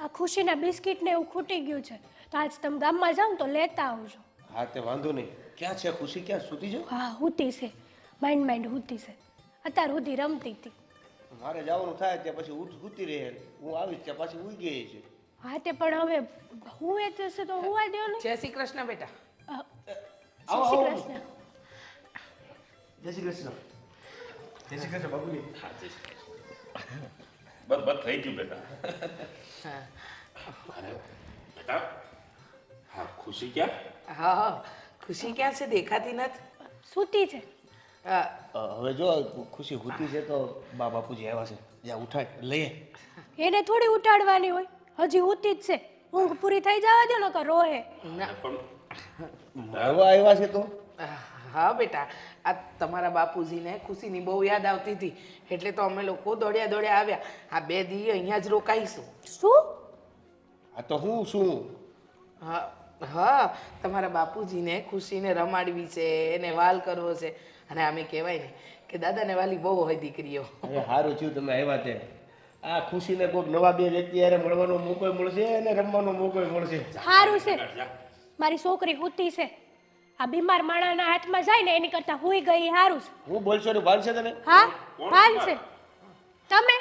આ ખુશીના બિસ્કિટ ને એવું ખૂટી ગયું છે, તો આજ તમે ગામમાં જાઓ ને તો લેતા આવજો. હા તે વાંધો નહીં. ક્યાં છે ખુશી? ક્યાં સૂતી છે? હા, હુતી છે, માઇન્ડ હુતી છે. અત્યાર સુધી રમતી હતી. મારે જવાનું થાય ત્યાં પછી સૂતી રહે. હું આવીશ ત્યાં પાછી ઉઈ ગઈ છે. હા તે પણ હવે હુએ જશે તો હુવા દો ને. જય શ્રી કૃષ્ણ બેટા. જય શ્રી કૃષ્ણ. જય શ્રી કૃષ્ણ. જય શ્રી કૃષ્ણ બાબુજી. બસ બસ થઈ ગયું બેટા. હા અરે બેટા, હા ખુશી ક્યાં? હા હા, ખુશી ક્યાં છે? દેખાતી નથી. સૂતી છે. હવે જો ખુશી સૂતી છે તો બાપુજી આવ્યા છે. જ્યાં ઉઠાડ લઈએ. એને થોડી ઉઠાડવાની હોય, હજી હુતી જ છે. ઊંઘ પૂરી થઈ જવા દો ને કે રોહે. ના પણ મળવા આવ્યા છે તો હા બેટા, આ તમારા બાપુજીને ખુશીની બહુ યાદ આવતી હતી એટલે તો અમે લોકો દોડ્યા દોડ્યા આવ્યા. આ 2 દી અહીંયા જ રોકાઈશું. શું? આ તો હું શું? હા હા, તમારા બાપુજીને ખુશીને રમાડવી છે, એને વાલ કરવો છે. અને આમે કહેવાય ને કે દાદાને વાલી બહુ હોય દીકરીઓ. અરે સારું થયું તમે આવ્યા તે. આ ખુશીને કોઈક નવા 2 વ્યક્તિ યારે મળવાનો મોકો મળશે અને રમવાનો મોકો મળશે. સારું છે, મારી છોકરી હુતી છે. આ બીમાર માણાના હાથમાં જાય ને એની કરતા હુઈ ગઈ સારું છે. હું બોલશો ને ભાન છે તને? હા, ભાન છે. તમે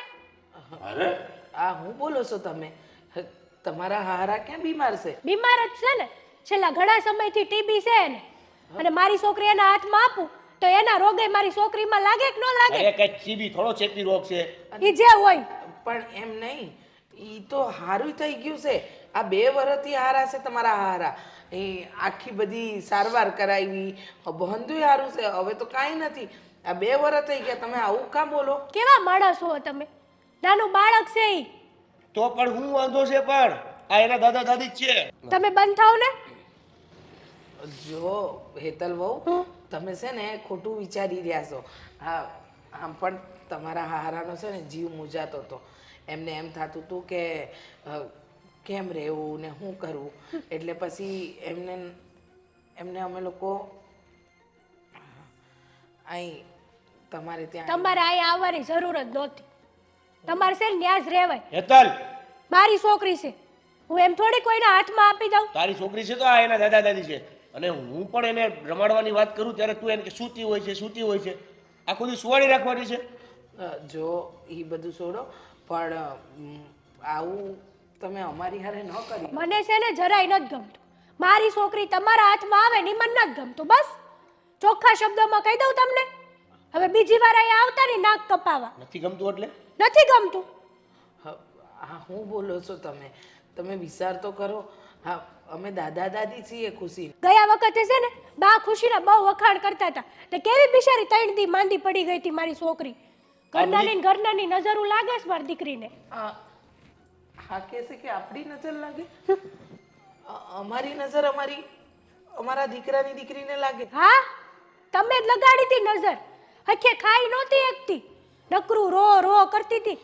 અરે આ હું બોલો છો તમે? તમારા હારા ક્યાં બીમાર છે? બીમાર જ છે ને, છેલ્લા ઘણા સમયથી ટીબી છે એને. અને મારી છોકરી એના હાથમાં આપું તો એના રોગે મારી છોકરીમાં લાગે કે ન લાગે? અરે કઈ ટીબી થોડો ચેપી રોગ છે. ઈ જે હોય. પણ એમ નહીં, ઈ તો હારું થઈ ગયું છે. આ 2 વર્ષથી હારા છે તમારા હારા. એ આખી બધી સારવાર કરાવી, બંધુય હારું છે. હવે તો કાંઈ નથી. આ 2 વર્ષ થઈ ગયા, તમે આવું કાં બોલો? કેવા માણસ હો તમે? નાનું બાળક છે ઈ. તો પણ હું વાંધો છે? પણ આ એના દાદા દાદી જ છે. તમે બંધ થાવ ને. જો હેતલ વહુ, તમે છે ને ખોટું વિચારી રહ્યા છો. હા, આમ પણ તમારા હારાનો છે ને જીવ મૂંઝાતો હતો. એમને એમ થતું હતું કે કેમ રહેવું ને શું કરવું. એટલે પછી એમને અમે લોકો અહીં તમારે ત્યાં તમારે અહીંયા આવવાની જરૂર જ નહોતી. તમારે છે ને ન્યા જ રહેવાય. હેતલ, મારી છોકરી છે, હું એમ થોડી કોઈના હાથમાં આપી દઉં. તારી છોકરી છે તો આ એના દાદા દાદી છે. અને હું પણ એને રમાડવાની વાત કરું ત્યારે તું એને કે સૂતી હોય છે, સૂતી હોય છે. આખો દી સુવાડી રાખવાની છે. જો એ બધું છોડો, પણ આવું તમે અમારી હારે ન કરી. મને છે ને જરાય નથી ગમતું. મારી છોકરી તમારા હાથમાં આવે ને ઈ મને નથી ગમતું. બસ ચોખ્ખા શબ્દોમાં કહી દઉં તમને. હવે બીજી વાર અહીંયા આવતા ને નાક કપાવા. નથી ગમતું એટલે? નથી ગમતું. હા, હું બોલો છો તમે? તમે વિચાર તો કરો. હા, અમે દાદા દાદી છીએ ખુશી. ગયા વખતે છે ને બા ખુશીના બહુ વખાણ કરતા હતા. તે કેવી બિચારી 3 દી માંદી પડી ગઈ હતી મારી છોકરી. ઘરનાની નજરું લાગે છે મારી દીકરીને. હા, કે છે કે આપણી નજર લાગે? અમારી નજર અમારા દીકરાની દીકરીને લાગે? હા, તમે જ લગાડી હતી નજર. હખે ખાઈ નહોતી એકતી, નકરું રો રો કરતી હતી.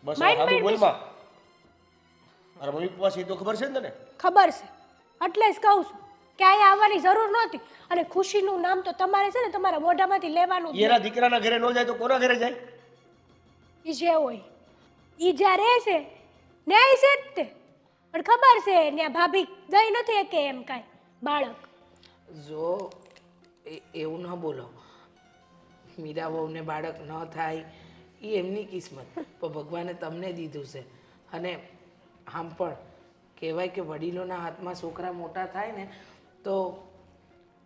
બસ માઇન્ડ આબુ માઇન્ડ બોલમાં. મારા મમ્મી પપ્પા છે એ તો ખબર છે ને તને? ખબર છે, એટલે જ કહું છું કે અહીંયા આવવાની જરૂર નહોતી. અને ખુશીનું નામ તો તમારે છે ને તમારા મોઢામાંથી લેવાનું જ એના દીકરાના ઘરે ન જાય તો કોના ઘરે જાય? ઈ જે હોય ઈ જ્યાં રહે છે ન્યાય છે જ તે. પણ ખબર છે ત્યાં ભાભી ગઈ નથી કે એમ કાંઈ બાળક. જો એવું ન બોલો. મીરા વહુને બાળક ન થાય એ એમની કિસ્મત, પણ ભગવાને તમને દીધું છે. અને આમ પણ કહેવાય કે વડીલોના હાથમાં છોકરા મોટા થાય ને તો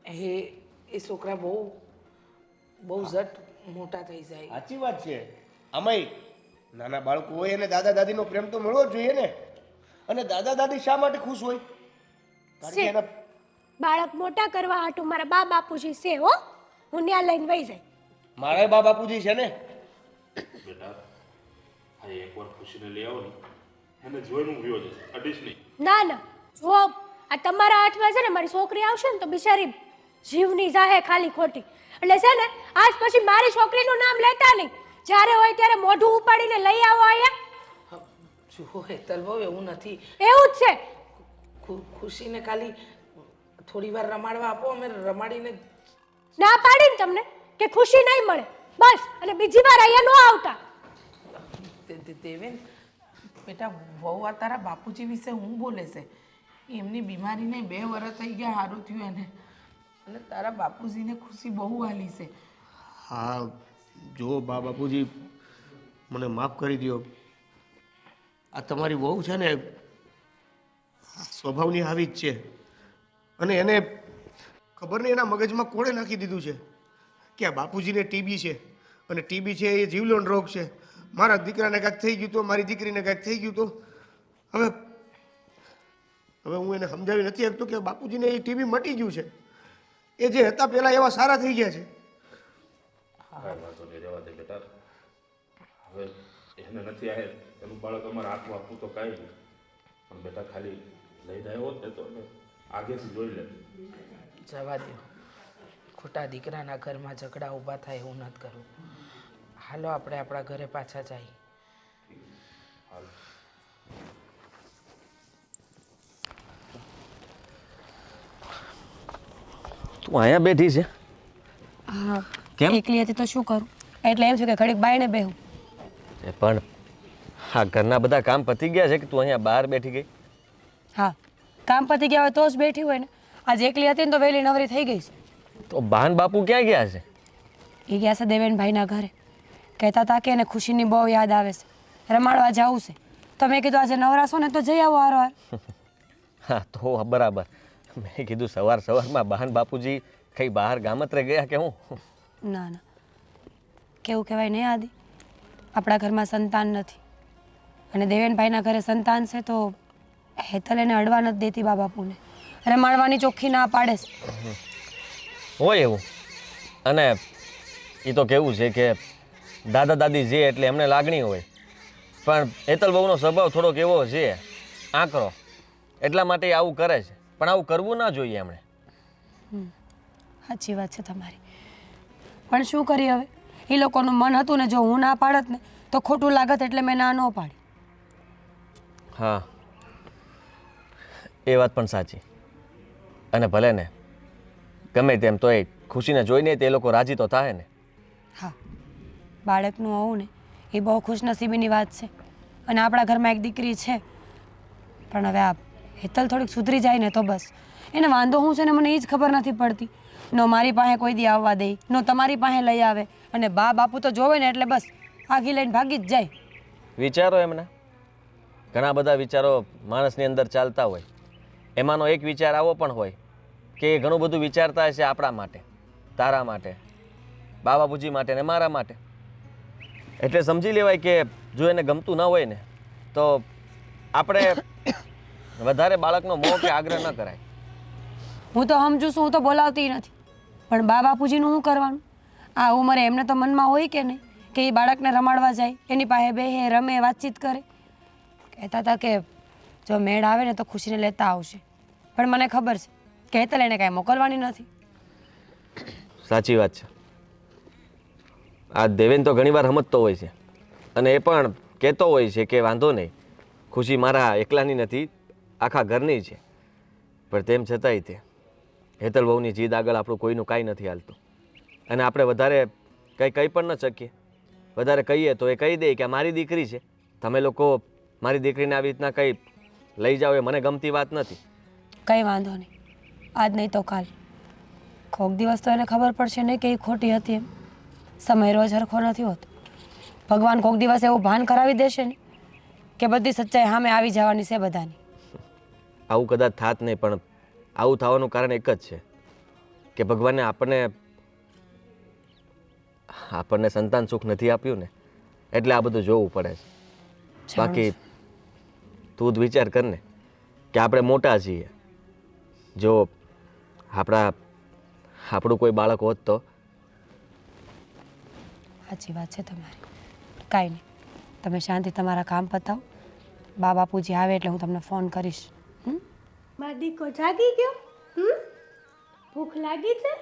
એ છોકરા બહુ ઝટ મોટા થઈ જાય. સાચી વાત છે. આમાંય નાના બાળકો હોય એને દાદા દાદીનો પ્રેમ તો મળવો જ જોઈએ ને. અને દાદા દાદી શા માટે ખુશ હોય? કારણ કે એના બાળક મોટા કરવા હાટું મારા બા બાપુજી છે હો. હું ત્યાં લઈને વહી જાય. મારા બા બાપુજી છે ને. બેટા, આ એકવાર ખુશીને લઈ આવો ને, એને જોઈને હું વિયો જશે, અડીશ નહીં. ના ના, જો આ તમારા હાથમાં છે ને મારી છોકરી આવશે ને તો બિચારી જીવની જાહે ખાલી ખોટી. એટલે છે ને આજ પછી મારી છોકરીનું નામ લેતા નહીં. જ્યારે હોય ત્યારે મોઢું ઉપાડીને લઈ આવો અહીંયા. જુઓ હેતલ બહુ એવું નથી. એવું જ છે. ખુશીને ખાલી થોડી વાર રમાડવા આપો, અમે રમાડીને. ના પાડીને તમને કે ખુશી નહીં મળે બસ. અને બીજી વાર અહીંયા ન આવતા. દેવેન, બેટા વહુ આ તારા બાપુજી વિશે હું બોલે છે? એમની બીમારીને 2 વર્ષ થઈ ગયા, સારું થયું એને. અને તારા બાપુજીને ખુશી બહુ હાલી છે. હા જો બાપુજી મને માફ કરી દો. આ તમારી વહુ છે ને સ્વભાવની આવી જ છે, અને એને ખબર નહીં એના મગજમાં કોણે નાખી દીધું છે કે આ બાપુજીને ટીબી છે, અને ટીબી છે એ જીવલેણ રોગ છે. મારા દીકરાને કાંઈક થઈ ગયું તો, મારી દીકરીને કાંઈક થઈ ગયું તો હવે હવે હું એને સમજાવી નથી શકતો કે બાપુજીને એ ટીબી મટી ગયું છે. એ જે હતા પહેલાં એવા સારા થઈ ગયા છે. કાંઈ વાંધો નહીં, રહેવા દે બેટા. હવે એને નથી આવે એનું બાળક અમારે હાથમાં આપવું તો કાંઈ નહીં, પણ બેટા ખાલી લઈને આવ્યો જ ને તો એને આગેથી જોઈ લે. જવા દો, ખોટા દીકરાના ઘરમાં ઝઘડા ઊભા થાય એવું નથી કરવું. હાલો આપણે આપણા ઘરે પાછા જઈએ. હાલ. તું અહીંયા બેઠી છે? હા કેમ? એકલી હતી તો શું કરું, એટલે એમ છે કે ઘડીક બાયણે બેહું. એ પણ હા, ઘરના બધા કામ પતી ગયા છે કે તું અહીંયા બહાર બેઠી ગઈ? હા કામ પતી ગયા હોય તો જ બેઠી હોય ને. આજે એકલી હતી ને તો વહેલી નવરી થઈ ગઈ છે. તો બાન બાપુ ક્યાં ગયા છે? એ ગયા છે દેવેનભાઈના ઘરે. કહેતા હતા કે એને ખુશીની બહુ યાદ આવે છે, રમાડવા જવું છે. તો મેં કીધું આજે નવરાશો ને તો જઈ આવો હારો. હા તો બરાબર. મેં કીધું સવારમાં બહાન બાપુજી કઈ બહાર ગામત્રે ગયા કે હું? ના ના, કેવું કહેવાય નહીં આદિ, આપણા ઘરમાં સંતાન નથી, અને દેવેનભાઈના ઘરે સંતાન છે તો હેતલ એને અડવા નથી દેતી બા બાપુને, રમાડવાની ચોખ્ખી ના પાડે છે. હોય એવું. અને એ તો કેવું છે કે દાદા દાદી જે એટલે એમને લાગણી હોય, પણ હેતલ બહુનો સ્વભાવ થોડોક એવો છે આકરો, એટલા માટે એ આવું કરે છે. પણ આવું કરવું ના જોઈએ એમણે. સાચી વાત છે તમારી, પણ શું કરી હવે, એ લોકોનું મન હતું ને, જો હું ના પાડત ને તો ખોટું લાગત, એટલે મેં ના ન પાડી. હા એ વાત પણ સાચી. અને ભલે ને ગમે તેમ તો એ ખુશીને જોઈને તે લોકો રાજી તો થાય ને. હા બાળકનું હોવું ને એ બહુ ખુશનસીબીની વાત છે, અને આપણા ઘરમાં એક દીકરી છે. પણ હવે આ હેતલ થોડીક સુધરી જાય ને તો બસ. એને વાંધો શું છે ને મને એ જ ખબર નથી પડતી. નો મારી પાસે કોઈ દી આવવા દે, નો તમારી પાસે લઈ આવે, અને બા બાપુ તો જોવે ને એટલે બસ આગી લઈને ભાગી જ જાય. વિચારો એમના ઘણા બધા વિચારો માણસની અંદર ચાલતા હોય. એમાંનો એક વિચાર આવો પણ હોય કે એ ઘણું બધું વિચારતા હશે આપણા માટે, તારા માટે, બા બાપુજી માટે ને મારા માટે. એટલે સમજી લેવાય કે જો એને ગમતું ન હોય ને તો આપણે વધારે બાળકનો મોહ કે આગ્રહ ન કરાય. હું તો સમજુ છું, હું તો બોલાવતી નથી, પણ બા બાપુજીનું શું કરવાનું? આ ઉંમરે એમને તો મનમાં હોય કે નહીં કે એ બાળકને રમાડવા જાય, એની પાસે બેહે, રમે, વાતચીત કરે. કહેતા હતા કે જો મેળ આવે ને તો ખુશીને લેતા આવશે, પણ મને ખબર છે કે હેતલ એને કાંઈ મોકલવાની નથી. સાચી વાત છે. આ દેવેન તો ઘણીવાર સમજતો હોય છે, અને એ પણ કહેતો હોય છે કે વાંધો નહીં, ખુશી મારા એકલાની નથી, આખા ઘરની છે. પણ તેમ છતાંય તે હેતલ બહુની જીદ આગળ આપણું કોઈનું કાંઈ નથી હાલતું, અને આપણે વધારે કહી પણ ન શકીએ. વધારે કહીએ તો એ કહી દે કે આ મારી દીકરી છે, તમે લોકો મારી દીકરીને આવી રીતના કંઈ લઈ જાઓ એ મને ગમતી વાત નથી. કંઈ વાંધો નહીં, આજ નહીં તો કાલ, કોક દિવસ તો એને ખબર પડશે નહીં કે એ ખોટી હતી એમ. સમય રોજ હરખો નથી હોતો. ભગવાન કોક દિવસ એવું ભાન કરાવી દેશે ને કે બધી સચ્ચાઈ સામે આવી જવાની છે બધાની. આવું કદાચ થાત નહીં, પણ આવું થવાનું કારણ એક જ છે કે ભગવાને આપણને સંતાન સુખ નથી આપ્યું ને, એટલે આ બધું જોવું પડે છે. બાકી તું જ વિચાર કર ને કે આપણે મોટા છીએ, જો આપણું કોઈ બાળક હોત તો. સાચી વાત છે તમારી. કાંઈ નહીં, તમે શાંતિ તમારા કામ પતાવો. બા બાપુજી આવે એટલે હું તમને ફોન કરીશ. મારો દીકો જાગી ગયો? ભૂખ લાગી છે?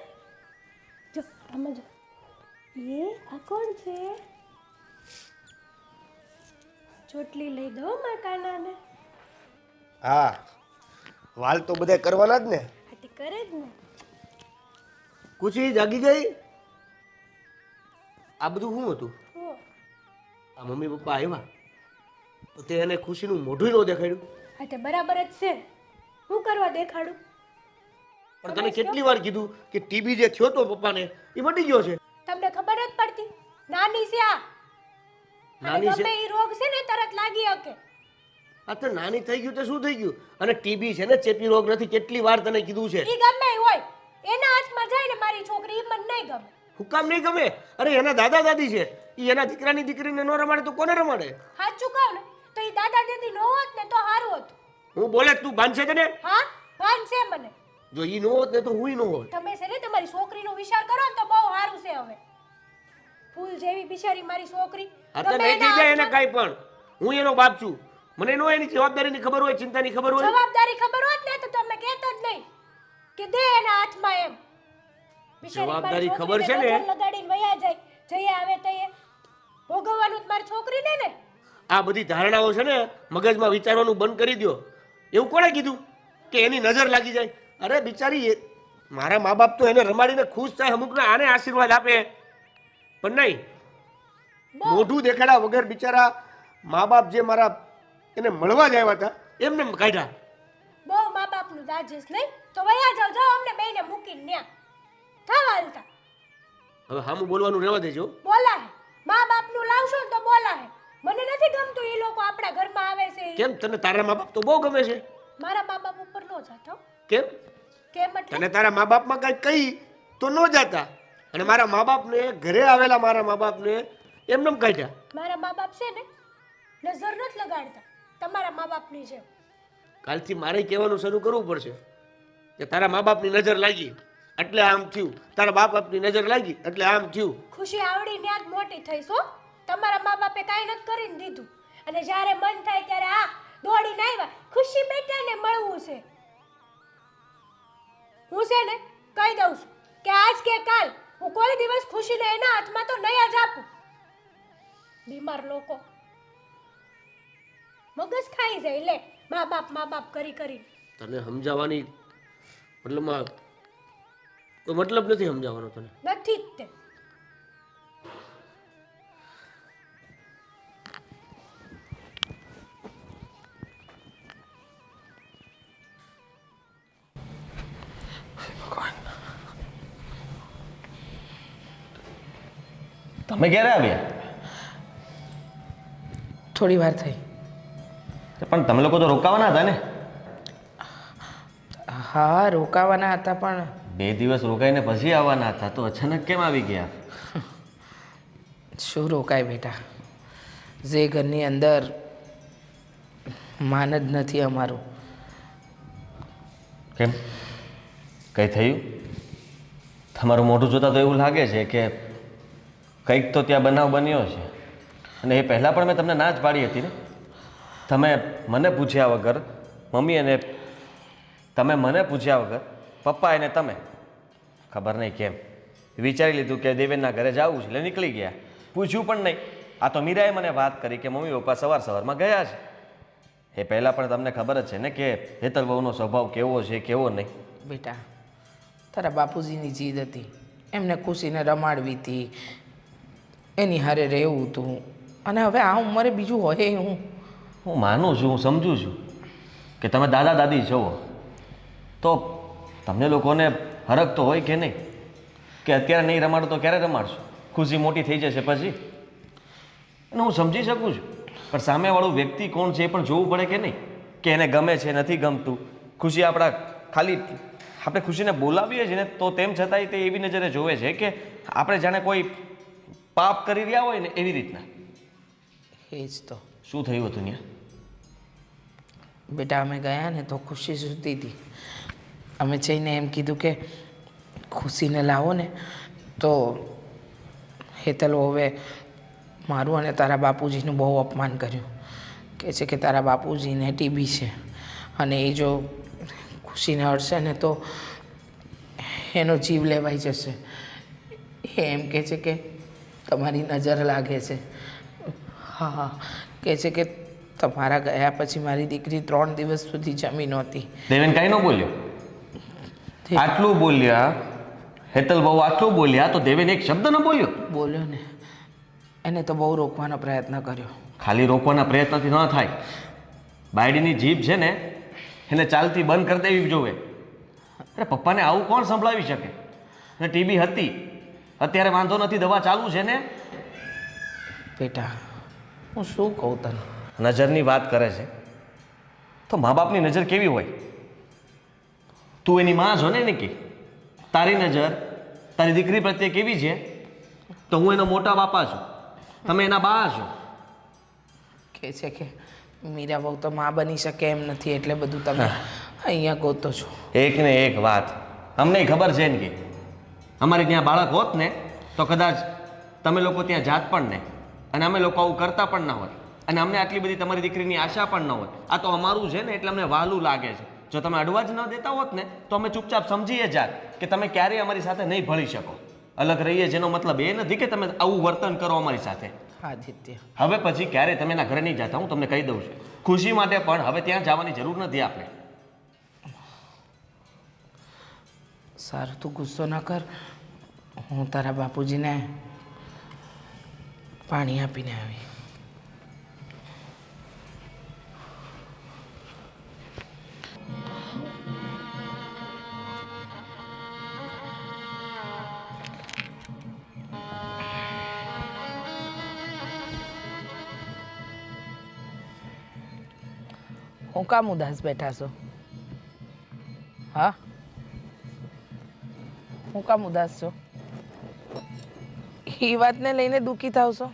જો આમાં જો, એ આ કોણ છે? ચોટલી લઈ દો મારા કાનાને. હા વાલ તો બધા કરવાના જ ને. આટી કરે જ ને. ખુશી જાગી ગઈ? આ બધું શું હતું? આ મમ્મી પપ્પા આવ્યા? તો તે એને ખુશીનું મોઢું ન દેખાડ્યું. હા તે બરાબર જ છે. હું કરવા દેખાડું? પણ તને કેટલી વાર કીધું કે ટીબી જે થયો તો પપ્પાને એ મટી ગયો છે. તમને ખબર જ પડતી? નાની છે આ. અને નાની છે? ગમે ઈ રોગ છે ને તરત લાગી શકે. આ તો નાની થઈ ગયું તો શું થઈ ગયું? અને ટીબી છે ને ચેપી રોગ નથી. કેટલી વાર તને કીધું છે. ઈ ગમે ઈ હોય, એના હાથમાં જાય ને મારી છોકરી, ઈ મને નહીં ગમે. હું કામ નહીં ગમે? અરે એના દાદા દાદી છે, એ એના દીકરાની દીકરીને ન રમાડે તો કોને રમાડે? સાચું કહું ને તો ઈ દાદા દાદી નો હોત ને તો સારું હતું. હું બોલે તું બાંધશે તને? હા ભાન છે મને. જો ઈ ન હોત ને તો હુંય ન હોત. તમે છે ને તમારી છોકરીનો વિચાર કરો ને તો બહુ સારું છે. હવે ફૂલ જેવી બિચારી મારી છોકરી. આ તો ગમે નહીં થઈ એના જાય એને હાથમાં- કાંઈ પણ. હું એનો બાપ છું. મને નો એની જવાબદારીની ખબર હોય, ચિંતાની ખબર હોય. જવાબદારી ખબર હોત ને તો તમે કહેતા જ નહીં કે દે એના હાથમાં એમ. બિચારી મારી જવાબદારી ખબર છે છોકરીને ને? નજર લગાડીને વયા જાય, જઈએ આવે તઈએ ભોગવવાનું જ મારી છોકરીને ને. આ બધી ધારણાઓ છે ને મગજમાં વિચારવાનું બંધ કરી દો. એવું કોણે કીધું કે એની નજર લાગી જાય? અરે બિચારી મારા મા બાપ તો એને રમાડીને ખુશ થાય, અમુકને આને આશીર્વાદ આપે, પણ નહીં. મોઢું દેખાડા વગર બિચારા મા બાપ જે મારા એને મળવા જ આવ્યા હતા એમને કાઢ્યા. બહુ મા બાપનું દાજીસ નહીં તો વયા જાવ, જાઓ અમને બેયને મૂકીને ન્યા થવા હાલતા. હવે હામું બોલવાનું રહેવા દેજો. બોલાય મા બાપનું લાવશો ને તો બોલાય. મને નથી ગમતું એ લોકો આપણા ઘરમાં આવે છે ઈ. કેમ તને તારા મા બાપ તો બહુ ગમે છે? મારા મા બાપ ઉપર નો જાતો. કેમ? કેમ એટલે? તને તારા મા બાપમાં કઈ કહી તો ન જાતા, અને મારા મા બાપને ઘરે આવેલા મારા મા બાપને એમને કાઢ્યા. મારા મા બાપ છે ને નજર નથી લગાડતા તમારા મા બાપની જેમ. કાલથી મારે કહેવાનું શરૂ કરવું પડશે કે તારા મા બાપની નજર લાગી એટલે આમ થયું, તારા મા બાપની નજર લાગી એટલે આમ થયું. ખુશી આવડી ન્યા જ મોટી થઈશ હો. તમારા મા બાપે કાંઈ નથી કરીને દીધું, અને જ્યારે મન થાય ત્યારે આ દોડીને આવ્યા ખુશી બેટાને મળવું છે. હું છે ને કહી દઉં છું કે આજ કે કાલ હું કોઈ દિવસ ખુશીને એના હાથમાં તો નહીં જ આપું. બીમાર લોકો મગજ ખાઈ જાય લે મા બાપ કરી કરી. તને સમજાવવાની મતલબમાં કોઈ મતલબ નથી સમજાવવાનો તને. નથી જ તે. તમે ક્યારે આવ્યા? થોડી વાર થઈ. પણ તમે લોકો તો રોકાવાના હતા ને? હા રોકાવાના હતા, પણ 2 દિવસ રોકાઈને પછી આવવાના હતા, તો અચાનક કેમ આવી ગયા? શું રોકાય બેટા, જે ઘરની અંદર માન જ નથી અમારું. કેમ, કંઈ થયું? તમારું મોઢું જોતા તો એવું લાગે છે કે કંઈક તો ત્યાં બનાવ બન્યો છે, અને એ પહેલાં પણ મેં તમને ના જ પાડી હતી ને. તમે મને પૂછ્યા વગર, મમ્મી અને તમે મને પૂછ્યા વગર, પપ્પા અને તમે ખબર નહીં કેમ વિચારી લીધું કે દેવેનના ઘરે જવું છે એટલે નીકળી ગયા. પૂછ્યું પણ નહીં. આ તો મીરાએ મને વાત કરી કે મમ્મી પપ્પા સવારમાં ગયા છે. એ પહેલાં પણ તમને ખબર જ છે ને કે હેતલ બહુનો સ્વભાવ કેવો છે કેવો નહીં. બેટા તારા બાપુજીની જીદ હતી, એમને ખુશીને રમાડવી હતી, એની હારે રહેવું હતું, અને હવે આ ઉંમરે બીજું હોય હું માનું છું, હું સમજુ છું કે તમે દાદા દાદી છો, તો તમને લોકોને હરખ તો હોય કે નહીં કે અત્યારે નહીં રમાડો તો ક્યારે રમાડશો? ખુશી મોટી થઈ જશે પછી. અને હું સમજી શકું છું, પણ સામેવાળું વ્યક્તિ કોણ છે એ પણ જોવું પડે કે નહીં, કે એને ગમે છે નથી ગમતું. ખુશી ખાલી આપણે ખુશીને બોલાવીએ છીએ ને તો તેમ છતાંય તે એવી નજરે જોવે છે કે આપણે જાણે કોઈ પાપ કરી રહ્યા હોય ને એવી રીતના. એ જ તો. શું થયું હતું ત્યાં? બેટા અમે ગયા ને તો ખુશી સૂતી હતી. અમે જઈને એમ કીધું કે ખુશીને લાવો ને, તો હેતલો હવે મારું અને તારા બાપુજીનું બહુ અપમાન કર્યું. કહે છે કે તારા બાપુજીને ટીબી છે, અને એ જો ખુશીને અડશે ને તો એનો જીવ લેવાઈ જશે. એ એમ કહે છે કે તમારી નજર લાગે છે. હા, કહે છે કે તમારા ગયા પછી મારી દીકરી 3 દિવસ સુધી જમી નહોતી. દેવેન કાંઈ ન બોલ્યો? આટલું બોલ્યા હેતલ બહુ, આટલું બોલ્યા તો દેવેન એક શબ્દ ન બોલ્યો? બોલ્યો ને, એને તો બહુ રોકવાનો પ્રયત્ન કર્યો, ખાલી રોકવાના પ્રયત્નથી ન થાય. બાયડીની જીભ છે ને એને ચાલતી બંધ કરી દેવી જોવે. અરે પપ્પાને આવું કોણ સંભળાવી શકે? ને ટીબી હતી, અત્યારે વાંધો નથી, દવા ચાલુ છે ને. બેટા હું શું કહું તને? નજરની વાત કરે છે તો મા બાપની નજર કેવી હોય? તું એની માં છો ને નિકી, તારી નજર તારી દીકરી પ્રત્યે કેવી છે? તો હું એનો મોટા બાપા છું, તમે એના બા છો. કહે છે કે મીરા બહુ તો માં બની શકે એમ નથી, એટલે બધું તમે અહીંયા ગોતો છો. એક ને એક વાત અમને ખબર છે ને કે અમારે ત્યાં બાળક હોત ને તો કદાચ તમે લોકો ત્યાં જાત પણ નહીં, અને અમે લોકો આવું કરતા પણ ના હોત, અને અમને આટલી બધી તમારી દીકરીની આશા પણ ન હોય. આ તો અમારું છે ને એટલે અમને વહાલું લાગે છે. જો તમે અડવા જ ન દેતા હોત ને તો અમે ચૂપચાપ સમજીએ જાત કે તમે ક્યારેય અમારી સાથે નહીં ભળી શકો. અલગ રહીએ જેનો મતલબ એ નથી કે તમે આવું વર્તન કરો અમારી સાથે. આદિત્ય હવે પછી ક્યારે તમે એના ઘરે નહીં જતા, હું તમને કહી દઉં છું. ખુશી માટે પણ હવે ત્યાં જવાની જરૂર નથી આપણે. સારું તું ગુસ્સો ન કર, હું તારા બાપુજીને પાણી આપીને આવી. હું કામ ઉદાસ બેઠા છો? હા હું કામ ઉદાસ છો? એ વાતને લઈને દુઃખી થાવ છો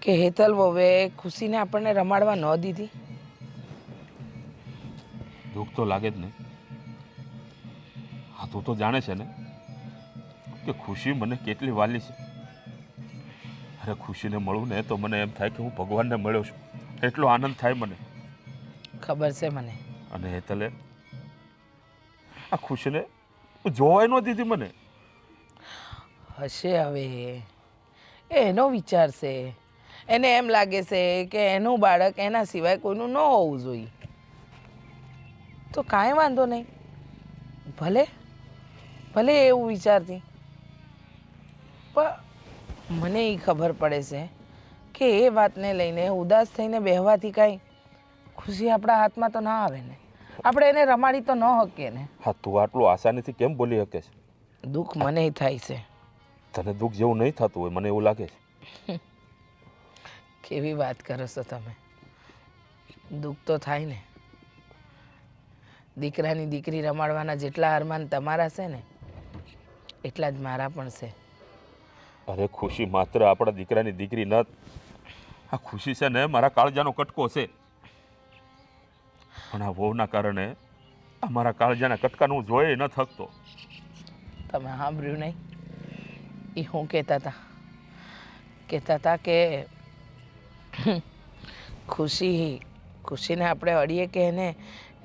કે હેતલ વહુએ ખુશીને આપણને રમાડવા ન દીધી? દુઃખ તો લાગે જ નહીં. હા તું તો જાણે છે ને કે ખુશી મને કેટલી વાલી છે. અરે ખુશીને મળું ને તો મને એમ થાય કે હું ભગવાનને મળ્યો છું, એટલો આનંદ થાય મને. ખબર છે મને. અને હેતલે આ ખુશીને જોવાય ન દીધી મને. હશે હવે એનો વિચાર છે, એને એમ લાગે છે કે એનું બાળક એના સિવાય કોઈનું ન હોવું જોઈએ. તો કાંઈ વાંધો નહીં, ભલે ભલે એવું વિચારતી, પણ મને એ ખબર પડે છે કે એ વાતને લઈને ઉદાસ થઈને બેહવાથી કાંઈ ખુશી આપણા હાથમાં તો ના આવે ને. આપણે એને રમાડી તો ન શકીએ ને. હા તું આટલું આસાનીથી કેમ બોલી શકે છે? દુઃખ મને થાય છે. તને દુઃખ જેવું નહીં થતું હોય મને એવું લાગે છે. કેવી વાત કરો છો તમે? દુઃખ તો થાય ને. દીકરાની દીકરી રમાડવાના જેટલા અરમાન તમારા છે ને એટલા જ મારા પણ છે. અરે ખુશી માત્ર આપણા દીકરાની દીકરી ન, આ ખુશી છે ને મારા કાળજાનો કટકો છે. પણ આ વહુના કારણે અમારા કાળજાના કટકાનું હું જોઈ ન થકતો. તમે સાંભળ્યું નહીં? એ હું કહેતા હતા કે ખુશીને આપણે અડીએ કે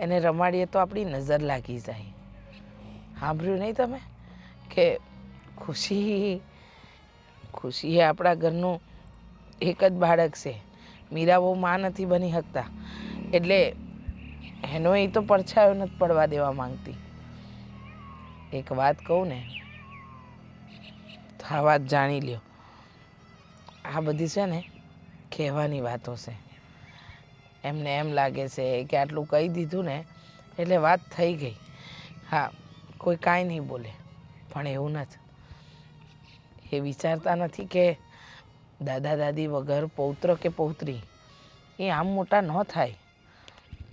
એને રમાડીએ તો આપણી નજર લાગી જાય. સાંભળ્યું નહીં તમે? કે ખુશી એ આપણા ઘરનું એક જ બાળક છે. મીરા બહુ માં નથી બની શકતા, એટલે એનો એ તો પડછાયો નથી પડવા દેવા માંગતી. એક વાત કહું ને તો આ વાત જાણી લ્યો, આ બધી છે ને કહેવાની વાતો છે. એમને એમ લાગે છે કે આટલું કહી દીધું ને એટલે વાત થઈ ગઈ. હા કોઈ કાંઈ નહીં બોલે, પણ એવું નથી. એ વિચારતા નથી કે દાદા દાદી વગર પૌત્ર કે પૌત્રી એ આમ મોટા ન થાય.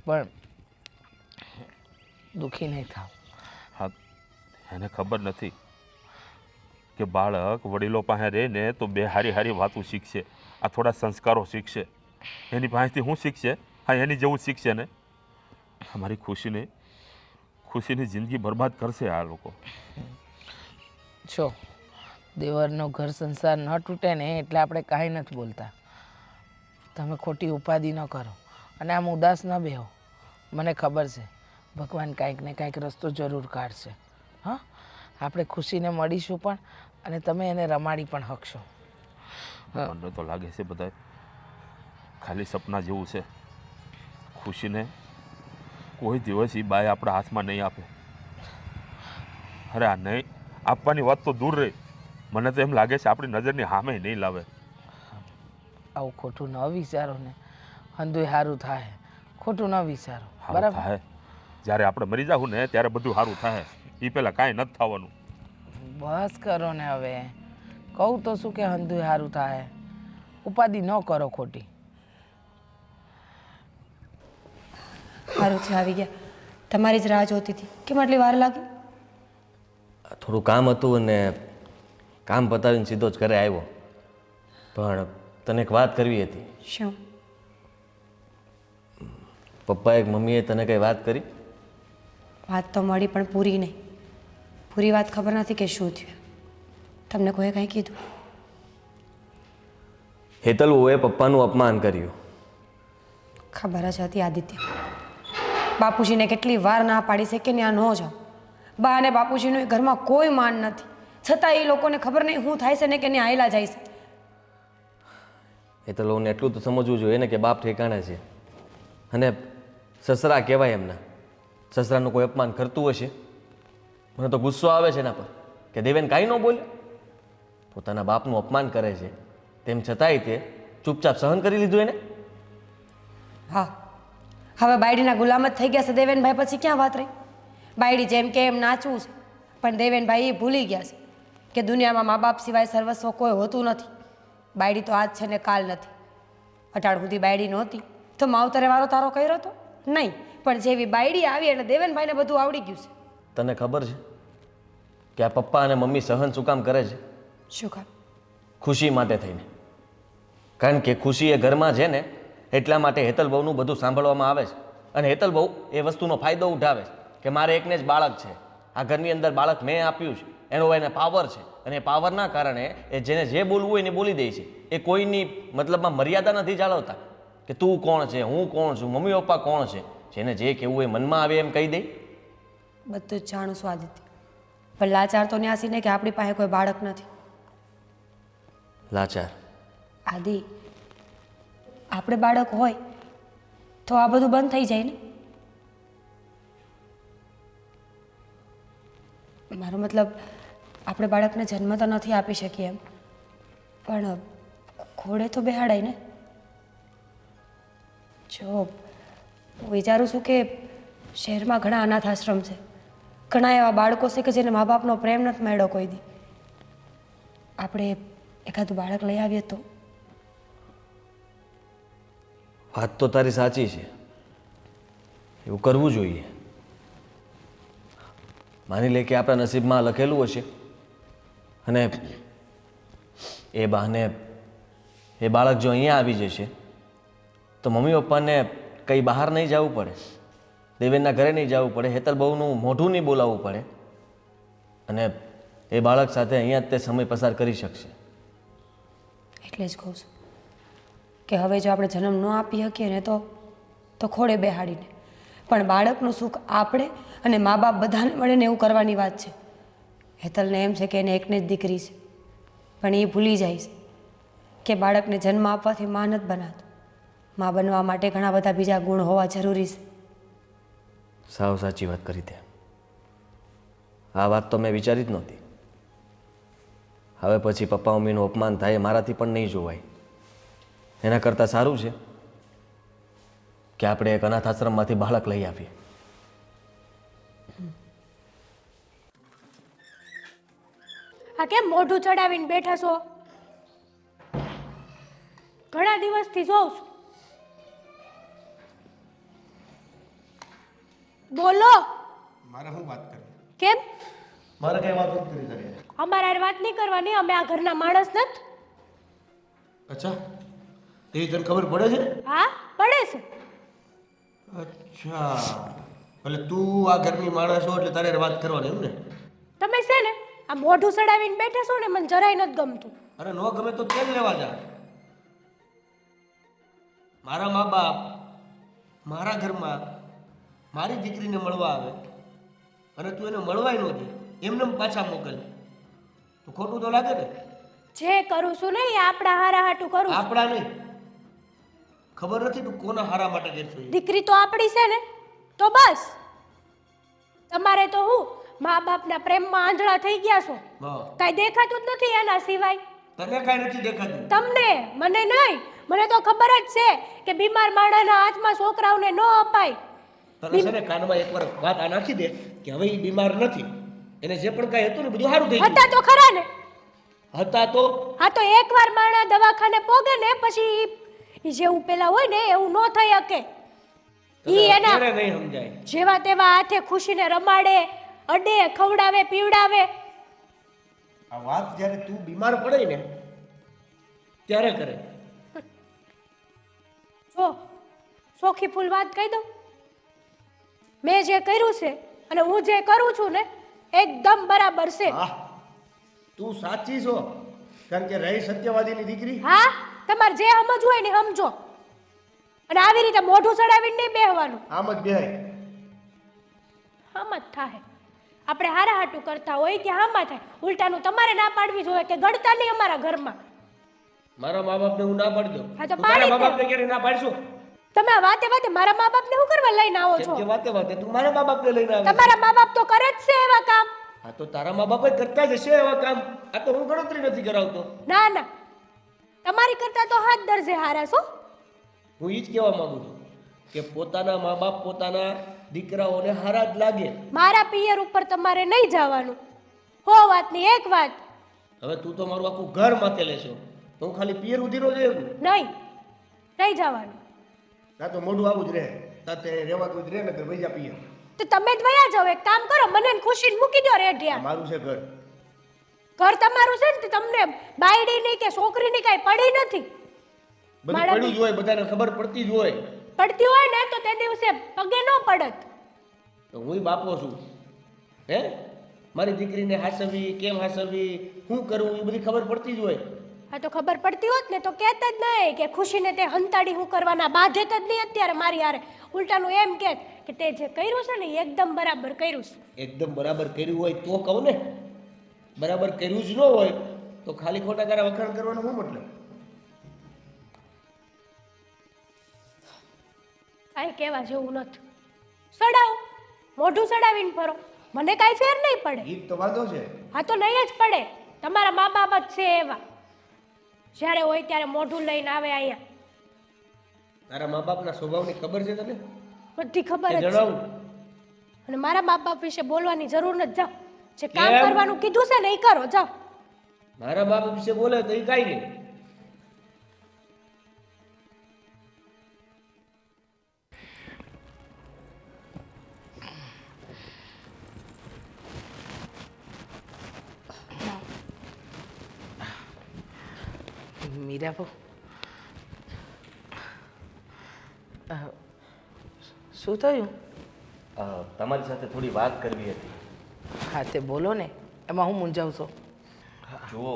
પણ દુઃખી નહીં થાવ. હા એને ખબર નથી કે બાળક વડીલો પાસે રહે ને તો બે હારી હારી વાતો શીખશે, આ થોડા સંસ્કારો શીખશે. એની પાસેથી શું શીખશે? હા એની જેવું શીખશે ને. અમારી ખુશીની જિંદગી બરબાદ કરશે આ લોકો. જો દેવરનો ઘર સંસાર ન તૂટે ને એટલે આપણે કાંઈ નથી બોલતા. તમે ખોટી ઉપાધિ ન કરો અને આમ ઉદાસ ન બેહો. મને ખબર છે ભગવાન કાંઈક ને કાંઈક રસ્તો જરૂર કાઢશે. હા આપણે ખુશીને મળીશું પણ, અને તમે એને રમાડી પણ શકશો. મને તો લાગે છે બધા ખાલી સપના જેવું છે. ખુશીને કોઈ દિવસ એ બાય આપણા હાથમાં નહીં આપે. અરે આ નહીં આપવાની વાત તો દૂર રહી, મને તો એમ લાગે છે આપણી નજરની સામે નહીં લાવે. આવું ખોટું ન વિચારો ને, હંધુય સારું થાય. ખોટું ન વિચારો, સારું બરાબર? થાય. જ્યારે આપણે મરી જાવું ને ત્યારે બધું સારું થાય. એ પહેલાં કાંઈ નથી થવાનું. બસ કરો ને હવે. કહું તો શું કે હંધુય સારું થાય. ઉપાધિ ન કરો ખોટી. સારું છે આવી ગયા. તમારી જ રાહ જોતી હતી. કેમ આટલી વાર લાગી? થોડું કામ હતું અને કામ પતાવીને સીધો જ ઘરે આવ્યો. પણ તને એક વાત કરવી હતી. શું? પપ્પાએ મમ્મીએ તને કંઈ વાત કરી? વાત તો મળી પણ પૂરી નહીં. પૂરી વાત ખબર નથી કે શું થયું. તમને કોઈએ કંઈ કીધું? હેતલવુએ પપ્પાનું અપમાન કર્યું. ખબર જ હતી આદિત્ય. બાપુજીને કેટલી વાર ના પાડી છે કે ત્યાં ન જાઓ. બા અને બાપુજીનું એ ઘરમાં કોઈ માન નથી, છતાં એ લોકોને ખબર નહીં શું થાય છે ને કે ત્યાં આયલા જાય છે. હેતલવુને એટલું તો સમજવું જોઈએ ને કે બાપ ઠેકાણે છે અને સસરા કહેવાય એમના. સસરાનું કોઈ અપમાન કરતું હશે? મને તો ગુસ્સો આવે છે એના પર કે દેવેન કાંઈ ન બોલે. પોતાના બાપનું અપમાન કરે છે તેમ છતાંય તે ચૂપચાપ સહન કરી લીધું એને. હા, હવે બાયડીના ગુલામ જ થઈ ગયા છે દેવેનભાઈ. પછી ક્યાં વાત રહી? બાયડી જેમ કે એમ નાચવું છે, પણ દેવેનભાઈ એ ભૂલી ગયા છે કે દુનિયામાં મા બાપ સિવાય સર્વસ્વ કોઈ હોતું નથી. બાયડી તો આજ છે ને કાલ નથી. અટાળ સુધી બાયડી નહોતી તો માવતરે વારો તારો કર્યો હતો નહીં, પણ જેવી બાયડી આવી એટલે દેવેનભાઈને બધું આવડી ગયું છે. તને ખબર છે કે આ પપ્પા અને મમ્મી સહન શું કામ કરે છે? શું કામ? ખુશી માટે થઈને. કારણ કે ખુશી એ ઘરમાં છે ને એટલા માટે હેતલ બહુનું બધું સાંભળવામાં આવે છે અને હેતલ બહુ એ વસ્તુનો ફાયદો ઉઠાવે છે કે મારે એકને જ બાળક છે, આ ઘરની અંદર બાળક મેં આપ્યું છે, એનો એને પાવર છે અને એ પાવરના કારણે એ જેને જે બોલવું હોય એને બોલી દે છે. એ કોઈની મતલબમાં મર્યાદા નથી જાળવતા કે તું કોણ છે, હું કોણ છું, મમ્મી પપ્પા કોણ છે. જેને જે કહેવું એ મનમાં આવે એમ કહી દે. બધું જ જાણું છું આદિત્ય, પણ લાચાર તો ન્યાસી ને કે આપણી પાસે કોઈ બાળક નથી. લાચાર? આદિ, આપણે બાળક હોય તો આ બધું બંધ થઈ જાય ને. મારો મતલબ આપણે બાળકને જન્મ તો નથી આપી શકીએ એમ, પણ ઘોડે તો બેહાડાય ને. જો હું વિચારું છું કે શહેરમાં ઘણા અનાથ આશ્રમ છે, ઘણા એવા બાળકો છે કે જેને મા બાપનો પ્રેમ નથી મળ્યો કોઈ દી. આપણે એકાદું બાળક લઈ આવીએ તો. વાત તો તારી સાચી છે, એવું કરવું જોઈએ. માની લે કે આપણા નસીબમાં લખેલું હશે અને એ બહાને એ બાળક જો અહીંયા આવી જશે તો મમ્મી પપ્પાને કંઈ બહાર નહીં જવું પડે, દેવેનના ઘરે નહીં જવું પડે, હેતલ બહુનું મોઢું નહીં બોલાવવું પડે અને એ બાળક સાથે અહીંયા જ તે સમય પસાર કરી શકશે. એટલે જ કહું છું કે હવે જો આપણે જન્મ ન આપી શકીએ ને તો ખોડે બેહાડીને, પણ બાળકનું સુખ આપણે અને મા બાપ બધાને મળે ને એવું કરવાની વાત છે. હેતલને એમ છે કે એને એકને જ દીકરી છે, પણ એ ભૂલી જાય છે કે બાળકને જન્મ આપવાથી મા નથી બનાતો. મા બનવા માટે ઘણા બધા બીજા ગુણ હોવા જરૂરી છે. સાવ સાચી વાત કરી તે. આ વાત તો મેં વિચારી જ નહોતી. હવે પછી પપ્પા મમ્મીનું અપમાન થાય એ મારાથી પણ નહીં જોવાય. એના કરતાં સારું છે કે આપણે એક અનાથ આશ્રમમાંથી બાળક લઈ આવીએ. આ કેમ મોઢું ચડાવીને બેઠા છો? ઘણા દિવસથી જોઉં છું. બોલો. મારે શું વાત કરવી? કેમ? મારે કઈ વાત નથી કરી તારી. અમારે હારે વાત નહીં કરવાની, અમે આ ઘરના માણસ નથી. અચ્છા, એ તને ખબર પડે છે? હા, પડે છે. અચ્છા, એટલે તું આ ઘરની માણસ છો એટલે તારે વાત કરવાની એમ ને? તમે છે ને આ મોઢું ચડાવીને બેઠા છો ને, મને જરાય નથી ગમતું. અરે નો ગમે તો કેમ લેવા જા? મારા મા બાપ મારા ઘરમાં મારી દીકરીને મળવા આવે અને તું એને મળવાય ન દે, એમને પાછા મોકલ, તો ખોટું તો લાગે ને? જે કરું છું ને એ આપણા હારા હાટું કરું છું. આપણા નહીં, ખબર નથી તું કોના હારા માટે કરશો? દીકરી તો આપણી છે ને, તો બસ. તમારે તો હું મા બાપના પ્રેમમાં આંધળા થઈ ગયા છો. હા, કાંઈ દેખાતું જ નથી એના સિવાય. તને કાંઈ નથી દેખાતું? તમને, મને નહીં. મને તો ખબર જ છે કે બીમાર માણસના હાથમાં છોકરાઓને ન અપાય. તને છે ને કાનમાં એકવાર વાત આ નાખી દે કે હવે એ બીમાર નથી, એને જે પણ કાંઈ હતું ને બધું સારું થઈ હતા તો ખરા ને. ગયું હતા તો હા તો એકવાર માણસ દવાખાને પોગે ને પછી ઈ જેવું પેલા હોય ને એવું ન થઈ શકે. ઈ એના ક્યારે નહીં સમજાય. જેવા તેવા હાથે ખુશીને રમાડે, અડે, ખવડાવે, પીવડાવે. આ વાત જ્યારે તું બીમાર પડે ને ત્યારે કરે. જો સોખી ફૂલ વાત કહી દઉં, મેં જે કર્યું છે અને હું જે કરું છું ને એકદમ બરાબર છે. હા તું સાચી છો, કારણ કે રહી સત્યવાદીની દીકરી. હા તમારે જે સમજવું હોય ને સમજો, અને આવી રીતે મોઢું ચડાવીને નહીં બેહવાનું. આમ જ બેહાય. આમ જ થાય. આપણે હારા હાટું કરતા હોય ત્યાં આમાં થાય. ઉલટાનું તમારે ના પાડવી જોઈએ કે ગળતા નહીં અમારા ઘરમાં. મારા મા બાપને હું ના પાડી દઉં. હા તો તું તારા પાડી મા દે. બાપને ક્યારે ના પાડશો? તમે આ વાતે વાતે મારા મા બાપને શું કરવા લઈને આવો છો? કે વાતે વાતે તું મારા મા બાપને લઈને આવે. તમારા મા બાપ તો કરે જ છે એવા કામ. હા તો તારા મા બાપ કરતા જ હશે એવા કામ. આ તો હું ગણતરી નથી કરાવતો. ના ના, તમારી કરતા તો હાથ દરજે હારા છો. હું ઈ જ કહેવા માંગુ છું કે પોતાના મા બાપ પોતાના દીકરાઓને હારા જ લાગે. મારા પિયર ઉપર તમારે નહીં જવાનું. હો વાતની એક વાત. હવે તું તો મારું આખું ઘર માથે લેશો તો હું ખાલી પિયર ઉધીરો જ નહીં જવાનું. ના તો મોઢું આવું જ રહે. તાતે રહેવાતું જ રહે ને ભાઈ જા પિયર. તો તમે જ વયા જાઓ. એક કામ કરો, મને ને ખુશીને મૂકી દો રેઢિયા. મારું છે ઘર. ઘર તમારું છે ને, તો તમને બાયડી ની કે છોકરીની કાંઈ પડી નથી. બધું મારા પડ્યું જ હોય, બધાને ખબર પડતી જ હોય. પડતી હોય ને તો તે દિવસે પગે ન પડત. તો હુંય બાપો છું. હે મારી દીકરીને હાસવી કેમ હાસવી શું કરવું એ બધી ખબર પડતી જ હોય. હા તો ખબર પડતી હોત ને તો કહેત જ નહીં કે ખુશીને તે હંતાડી હું કરવાના બાધે જ નહીં અત્યારે મારી હારે. ઉલટાનું એમ કે તે જે કર્યું છે ને એ એકદમ બરાબર કર્યું છે. એકદમ બરાબર કર્યું હોય તો કહું ને. બરાબર કર્યું જ ન હોય તો ખાલી ખોટા ગારા વખાણ કરવાનો શું મતલબ? કાંઈ કહેવા જેવું નથી. સડાવો, મોઢું સડાવીને ફરો, મને કાંઈ ફેર નહીં પડે. ઈ તો વાંધો છે. હા તો નહીં જ પડે. તમારા મા બાપ જ છે એવા, જ્યારે હોય ત્યારે મોઢું લઈને આવે અહીંયા. તારા મા બાપના સ્વભાવની ખબર છે તને? બધી ખબર જ છે. જણાવું. અને મારા મા બાપ વિશે બોલવાની જરૂર નથી. જાઓ, જે કામ કેમ? કરવાનું કીધું છે ને એ કરો. જાઓ. મારા બાપ વિશે બોલે તો એ કાંઈ નહીં. મીરાબો, શું થયું? તમારી સાથે થોડી વાત કરવી હતી. હા તે બોલો ને, એમાં હું મૂંઝાવ છો? જુઓ,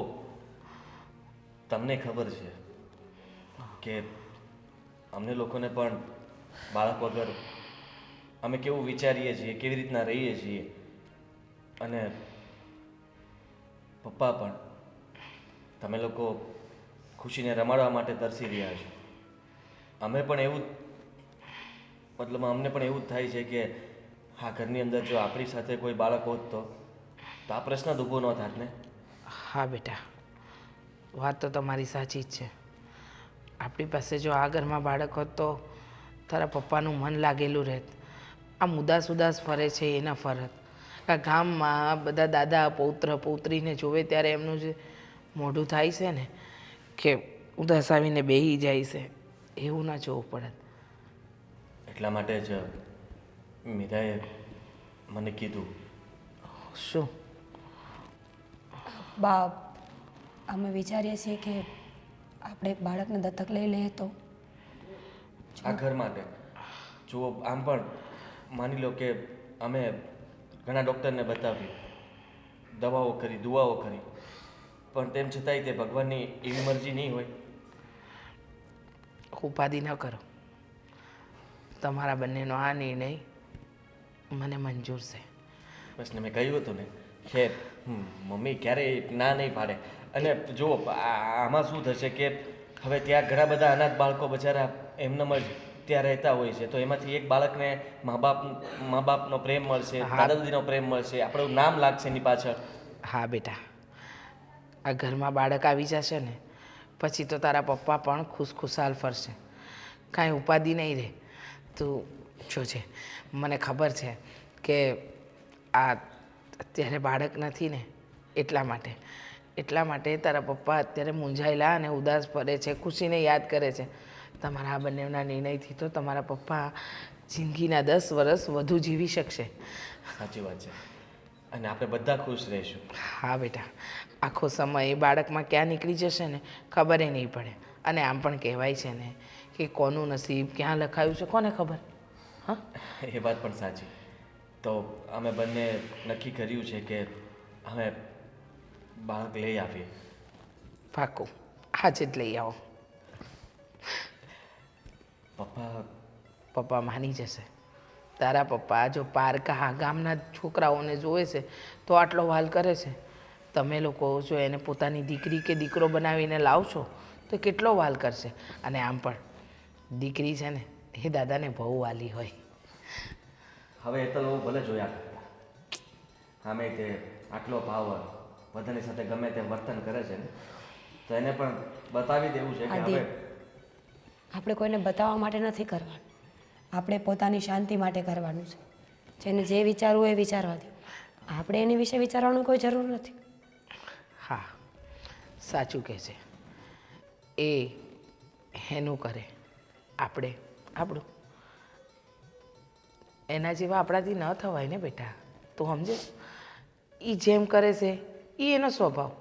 તમને ખબર છે કે અમને લોકોને પણ બાળક વગર અમે કેવું વિચારીએ છીએ, કેવી રીતના રહીએ છીએ. અને પપ્પા પણ, તમે લોકો ખુશીને રમાડવા માટે તરસી રહ્યા છો. અમે પણ એવું મતલબ અમને પણ એવું જ થાય છે કે હા, ઘરની અંદર જો આપણી સાથે કોઈ બાળક હોત તો આ પ્રશ્ન જ ઊભો ન થાત ને. હા બેટા, વાત તો તમારી સાચી જ છે. આપણી પાસે જો આ ઘરમાં બાળક હોત તો તારા પપ્પાનું મન લાગેલું રહેત. આમ ઉદાસ ઉદાસ ફરે છે એના ફરત. આ ગામમાં બધા દાદા પૌત્ર પૌત્રીને જોવે ત્યારે એમનું જે મોઢું થાય છે ને કે ઉદાસ આવીને બેહી જાય છે, એવું ના જોવું પડે. એટલા માટે જ મીરાએ મને કીધું. શું? બા, અમે વિચારીએ છીએ કે આપણે એક બાળકને દત્તક લઈ લઈએ તો. આ ઘર માટે જુઓ, આમ પણ માની લો કે અમે ઘણા ડૉક્ટરને બતાવ્યું, દવાઓ કરી, દુઆઓ કરી, પણ તેમ છતાંય તે ભગવાનની એવી મરજી નહીં હોય. ઉપાધિ ન કરો. તમારા બંનેનો આ નિર્ણય મને મંજૂર છે. બસ ને મેં કહ્યું હતું ને કે મમ્મી ક્યારેય ના નહીં પાડે. અને જુઓ, આમાં શું થશે કે હવે ત્યાં ઘણા બધા અનાથ બાળકો બચારા એમનેમ જ ત્યાં રહેતા હોય છે, તો એમાંથી એક બાળકને મા બાપનો પ્રેમ મળશે, દાદા દાદીનો પ્રેમ મળશે, આપણું નામ લાગશે એની પાછળ. હા બેટા, આ ઘરમાં બાળક આવી જશે ને પછી તો તારા પપ્પા પણ ખુશખુશાલ ફરશે, કાંઈ ઉપાધિ નહીં રહે. તું જોજે, મને ખબર છે કે આ અત્યારે બાળક નથી ને એટલા માટે તારા પપ્પા અત્યારે મૂંઝાયેલા અને ઉદાસ ફરે છે, ખુશીને યાદ કરે છે. તમારા આ બંનેના નિર્ણયથી તો તમારા પપ્પા જિંદગીના 10 વર્ષ વધુ જીવી શકશે. સાચી વાત છે, અને આપણે બધા ખુશ રહીશું. હા બેટા, આખો સમય એ બાળકમાં ક્યાં નીકળી જશે ને ખબર નહીં પડે. અને આમ પણ કહેવાય છે ને કે કોનું નસીબ ક્યાં લખાયું છે કોને ખબર. હા, એ વાત પણ સાચી. તો અમે બંને નક્કી કર્યું છે કે અમે બાળક લઈ આવીએ. પાકું, આજે જ લઈ આવો. પપ્પા માની જશે. તારા પપ્પા જો પારકા ગામના છોકરાઓને જોવે છે તો આટલો વાલ કરે છે. તમે લોકો જો એને પોતાની દીકરી કે દીકરો બનાવીને લાવશો તો કેટલો વાલ કરશે. અને આમ પણ દીકરી છે ને એ દાદાને બહુ વાલી હોય. હવે એ તો ભલે જોયા કરતા, આમે તે આટલો ભાવ બધાની સાથે ગમે તેમ વર્તન કરે છે ને, તો એને પણ બતાવી દેવું છે કે આદિ, હવે આપણે કોઈને બતાવવા માટે નથી કરવાનું, આપણે પોતાની શાંતિ માટે કરવાનું છે. જેને જે વિચારવું એ વિચારવા દો, આપણે એની વિશે વિચારવાનું કોઈ જરૂર નથી. હા, સાચું કહે છે. એ એનું કરે, આપણે આપણું. એના જેવા આપણાથી ન થવાય ને બેટા, તું સમજે. એ જેમ કરે છે એ એનો સ્વભાવ.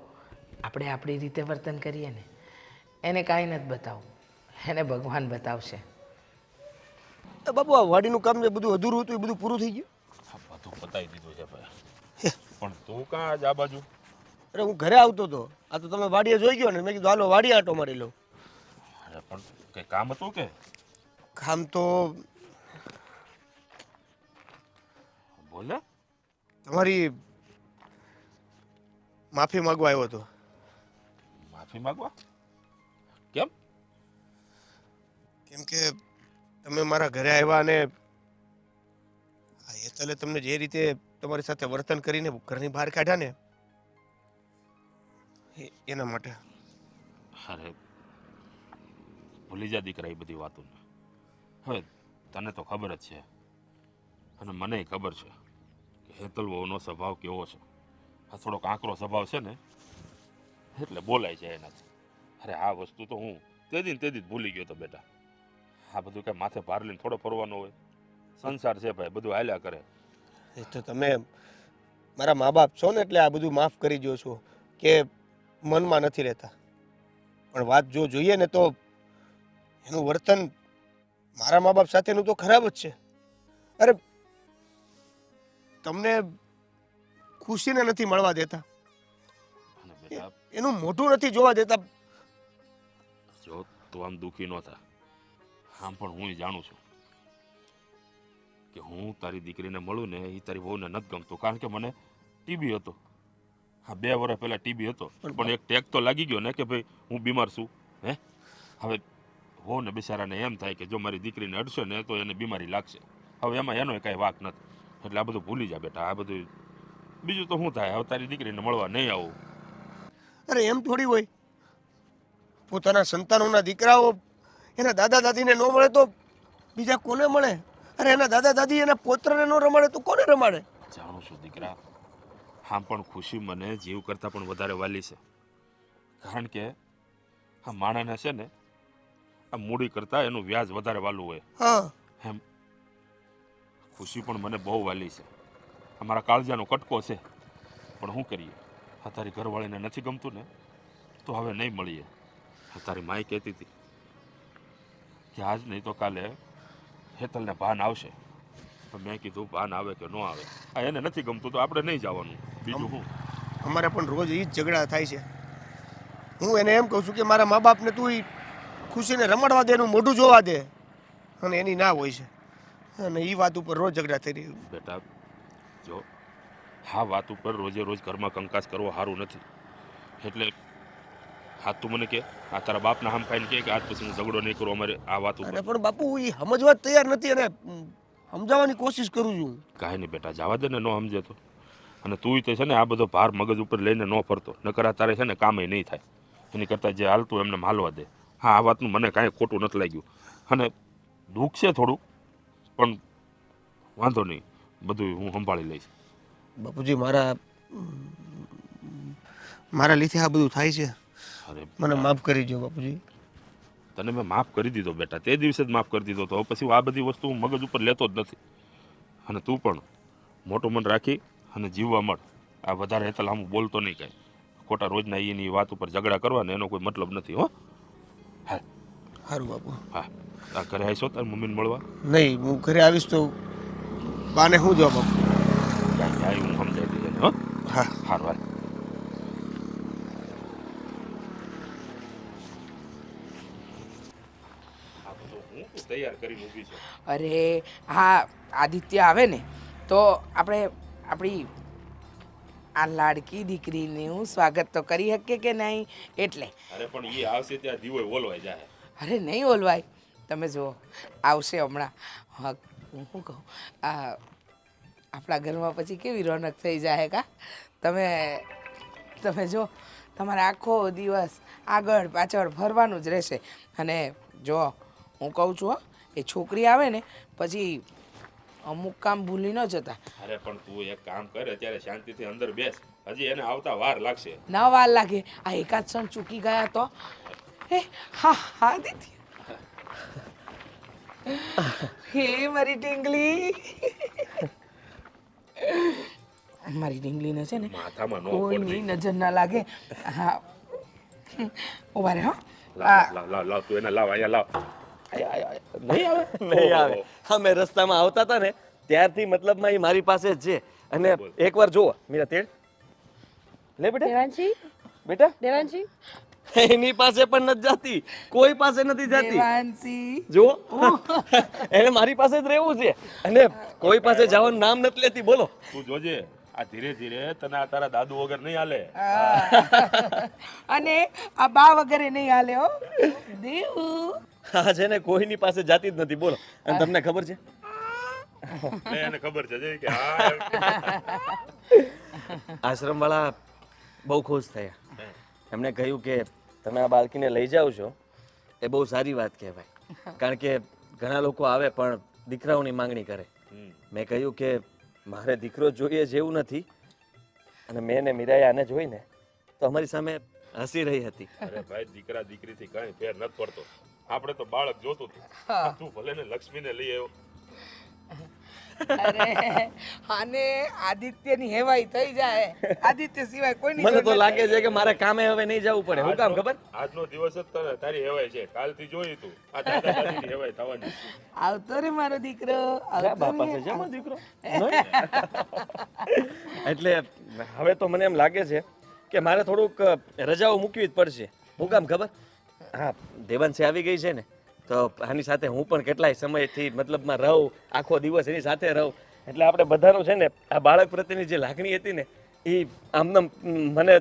આપણે આપણી રીતે વર્તન કરીએ ને, એને કાંઈ નથી બતાવવું, એને ભગવાન બતાવશે. બાપુ આ વાડીનું કામ જે બધું અધૂરું હતું એ બધું પૂરું થઈ ગયું? બધું પતાવી દીધું છે ભાઈ. પણ તું કાં આજ આ બાજુ? અરે હું ઘરે આવતો હતો, આ તો તમે વાડીએ જોઈ ગયો ને, મેં કીધું હાલો વાડીએ આટો મારી લઉં. અરે પણ કંઈ કામ હતું કે? કામ તો બોલે. તમારી માફી માંગવા આવ્યો હતો. માફી માંગવા? કેમ? કેમ કે તમે મારા ઘરે આવ્યા અને હેતલે તમને જે રીતે તમારી સાથે વર્તન કરીને ઘરની બહાર કાઢ્યા ને એના માટે. અરે ભૂલી જા દીકરા એ બધી વાતો. હવે તને તો ખબર જ છે અને મને ખબર છે કે હેતલ વહુનો સ્વભાવ કેવો છે. આ થોડોક આંકરો સ્વભાવ છે ને એટલે બોલાય છે એનાથી. અરે આ વસ્તુ તો હું તે જ ભૂલી ગયો તો બેટા. આ બધું કાંઈ માથે ભાર લઈને થોડો ફરવાનો હોય? સંસાર છે ભાઈ, બધું હાલ્યા કરે. એ તો તમે મારા મા બાપ છો ને એટલે આ બધું માફ કરી દો છો કે મનમાં નથી રહેતા. પણ વાત જો જોઈએ ને તો એનું વર્તન મારા મા બાપ સાથેનું તો ખરાબ જ છે. અરે તમને ખુશીને નથી મળવા દેતા, અને બેટા એનું મોઢું નથી જોવા દેતા. જો તું આમ દુઃખી ન થા. આમ પણ હું જાણું છું કે હું તારી દીકરીને મળું ને એ તારી વહુને નથી ગમતું, કારણ કે મને ટીબી હતો. હા, 2 વર્ષ પહેલાં ટીબી હતો, પણ એક ટેક તો લાગી ગયો ને કે ભાઈ હું બીમાર છું. હવે હો ને બિચારાને એમ થાય કે જો મારી દીકરીને અડશે ને તો એને બીમારી લાગશે. હવે એમાં એનો કાંઈ વાક નથી. એટલે આ બધું ભૂલી જા બેટા. આ બધું બીજું તો શું થાય, હવે તારી દીકરીને મળવા નહીં આવું. અરે એમ થોડી હોય, પોતાના સંતાનોના દીકરાઓ એના દાદા દાદીને ન મળે તો બીજા કોને મળે? અરે એના દાદા દાદી એના પોત્રને ન રમાડે તો કોને રમાડે? જાણું છું દીકરા, આમ પણ ખુશી મને જીવ કરતાં પણ વધારે વાલી છે. કારણ કે આ માણસને છે ને આ મૂડી કરતાં એનું વ્યાજ વધારે વાલું હોય. હા, એમ ખુશી પણ મને બહુ વાલી છે. અમારા કાળજાનો કટકો છે. પણ શું કરીએ, આ તારી ઘરવાળીને નથી ગમતું ને તો હવે નહીં મળીએ. તારી માઈ કહેતી હતી કે આજ નહીં તો કાલે હેતલને ભાન આવશે. તો મેં કીધું ભાન આવે કે ન આવે, આ એને નથી ગમતું તો આપણે નહીં જવાનું. બીજું શું? અમારે પણ રોજ એ જ ઝઘડા થાય છે. હું એને એમ કહું છું કે મારા મા બાપને તું ઈ ખુશીને રમાડવા દે, એનું મોઢું જોવા દે, અને એની ના હોય છે. અને એ વાત ઉપર રોજ ઝઘડા થઈ રહી. બેટા જો હા, વાત ઉપર રોજે રોજ ઘરમાં કંકાસ કરવો સારું નથી. એટલે હા તું મને કે આ તારા બાપના હામ ખાઈને કે આજ પછી હું ઝઘડો નહીં કરું અમારે આ વાત ઉપર. અરે પણ બાપુ એ સમજવા તૈયાર નથી, અને સમજાવવાની કોશિશ કરું છું. કાંઈ નહીં બેટા, જવા દે ને, ન સમજે તો. અને તું તો છે ને આ બધો ભાર મગજ ઉપર લઈને ન ફરતો, નકર આ તારે છે ને કામે નહીં થાય. એની કરતાં જે હાલતું એમને હાલવા દે. હા, આ વાતનું મને કાંઈ ખોટું નથી લાગ્યું અને દુઃખ છે થોડું, પણ વાંધો નહીં, બધું હું સંભાળી લઈશ. બાપુજી મારા લીધે આ બધું થાય છે. અરે મને માફ કરી દો બાપુજી. તને મેં માફ કરી દીધો બેટા, તે દિવસે જ માફ કરી દીધો. તો હવે પછી આ બધી વસ્તુ હું મગજ ઉપર લેતો જ નથી. અને તું પણ મોટું મન રાખી અને જીવવા મળ. આ વધારે હેતલ આમ બોલતો નહીં કાંઈ. ખોટા રોજના એની વાત ઉપર ઝઘડા કરવા ને એનો કોઈ મતલબ નથી. હો હા સારું બાપુ. હા, આ ઘરે આવીશો તાર મમ્મીને મળવા? નહીં, હું ઘરે આવીશ તો બાને શું જવાબ આપું? ક્યાંય હું સમજાઈ દઈએ ને. હો હા સારું હાલ. આ બધું હું તૈયાર કરીને ઊભી છે. અરે હા, આદિત્ય આવે ને તો આપણે આપણી આ લાડકી દીકરીનું સ્વાગત તો કરી શકીએ કે નહીં એટલે. અરે પણ એ આવશે ત્યાં દીવો ઓલવાઈ જાય. અરે નહીં ઓલવાય, તમે જુઓ આવશે હમણાં. હા, હું શું કહું, આ આપણા ઘરમાં પછી કેવી રોનક થઈ જાય કા. તમે જો તમારે આખો દિવસ આગળ પાછળ ફરવાનું જ રહેશે. અને જો હું કહું છું હો, એ છોકરી આવે ને પછી અમુક કામ ભૂલી ન જતા. અરે પણ તું એક કામ કર, અત્યારે શાંતિથી અંદર બેસ. હજી એને આવતા વાર લાગશે. ના વાર લાગે, આ એકાદ ક્ષણ ચૂકી ગયા તો. હા હા દીદી, હે મારી ઢીંગલી, મારી ઢીંગલીને છે ને માથામાં નો કોઈની નજર ના લાગે. હા ઉભા રહે. હો લાવ તું એને લાવ, અહીંયા લાવ. નહીં આવે? નહીં આવે. અમે રસ્તામાં આવતા હતા ને ત્યારથી મતલબમાં એ મારી પાસે જ છે. અને એકવાર જુઓ મીરા તેડ લે બેટા. દેવાંશી, બેટા દેવાંશી, એની પાસે પણ નથી જાતી, કોઈ પાસે નથી જાતી. દેવાંશી, જુઓ એને મારી પાસે જ રહેવું છે અને કોઈ પાસે જવાનું નામ નથી લેતી. બોલો. તું જોજે, આ ધીરે ધીરે તને આ તારા દાદુ વગર નહીં હાલે. અને આ બા વગેરે નહીં હાલે હો દેવું. હા છે ને, કોઈની પાસે જાતી જ નથી. બોલો. અને તમને ખબર છે, એને ખબર છે કે હા આશ્રમ વાળા બહુ ખુશ થયા. એમણે કહ્યું કે તમે આ બાળકીને લઈ જાઓ છો એ બહુ સારી વાત કહેવાય. કારણ કે ઘણા લોકો આવે પણ દીકરાઓની માંગણી કરે. મેં કહ્યું કે મારે દીકરો જોઈએ જેવું નથી. અને મેં ને મીરાએ આને જોઈને તો અમારી સામે હસી રહી હતી. અરે ભાઈ, દીકરા દીકરીથી કાંઈ ફેર નથી પડતો. આપણે તો બાળક જોતું હતું. તું ભલે ને લક્ષ્મીને લઈ આવ્યો. અરે આને આદિત્યની હેવાઈ થઈ જાય. આદિત્ય સિવાય કોઈની મને તો જરૂર લાગે છે કે મારે કામે હવે નહીં જવું પડે. હું કામ ખબર? આજનો દિવસ જ તને તારી હેવાય છે. કાલથી જોઈ તું આ દાદા દાદીની હેવાય થવાની. આવતો રે મારો દીકરો, આવતો બાપા રે. છે જેમ દીકરો. એટલે હવે તો મને એમ લાગે છે કે મારે થોડુંક રજાઓ મૂકવી જ પડશે. હું કામ ખબર? હા, દેવાંશી આવી ગઈ છે ને તો આની સાથે હું પણ કેટલાય સમયથી મતલબમાં રહું, આખો દિવસ એની સાથે રહું. એટલે આપણે બધાનું છે ને આ બાળક પ્રત્યેની જે લાગણી હતી ને એ આમ મને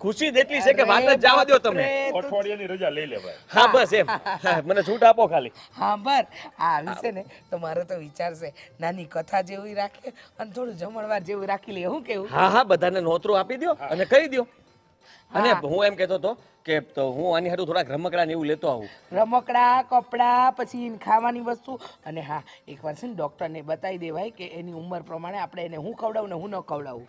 ખુશી જ એટલી છે કે વાત જ જવા દો તમે. અઠવાડિયાની રજા લઈ લે ભાઈ. હા બસ એમ. હા, મને છૂટ આપો ખાલી. હા બર આ આવી છે ને તો મારો તો વિચાર છે નાની કથા જેવી રાખે અને થોડું જમણવાર જેવું રાખી લે. હું કેવું? હા હા, બધાને નોતરું આપી દો અને કહી દો. અને હું એમ કહેતો હતો કે તો હું આની હાટું થોડાક રમકડા ને એવું લેતો આવું. રમકડા, કપડાં, પછી ખાવાની વસ્તુ. અને હા, એકવાર છે ને ડૉક્ટરને બતાવી દેવાય કે એની ઉંમર પ્રમાણે આપણે એને હું ખવડાવું ને હું ન ખવડાવું.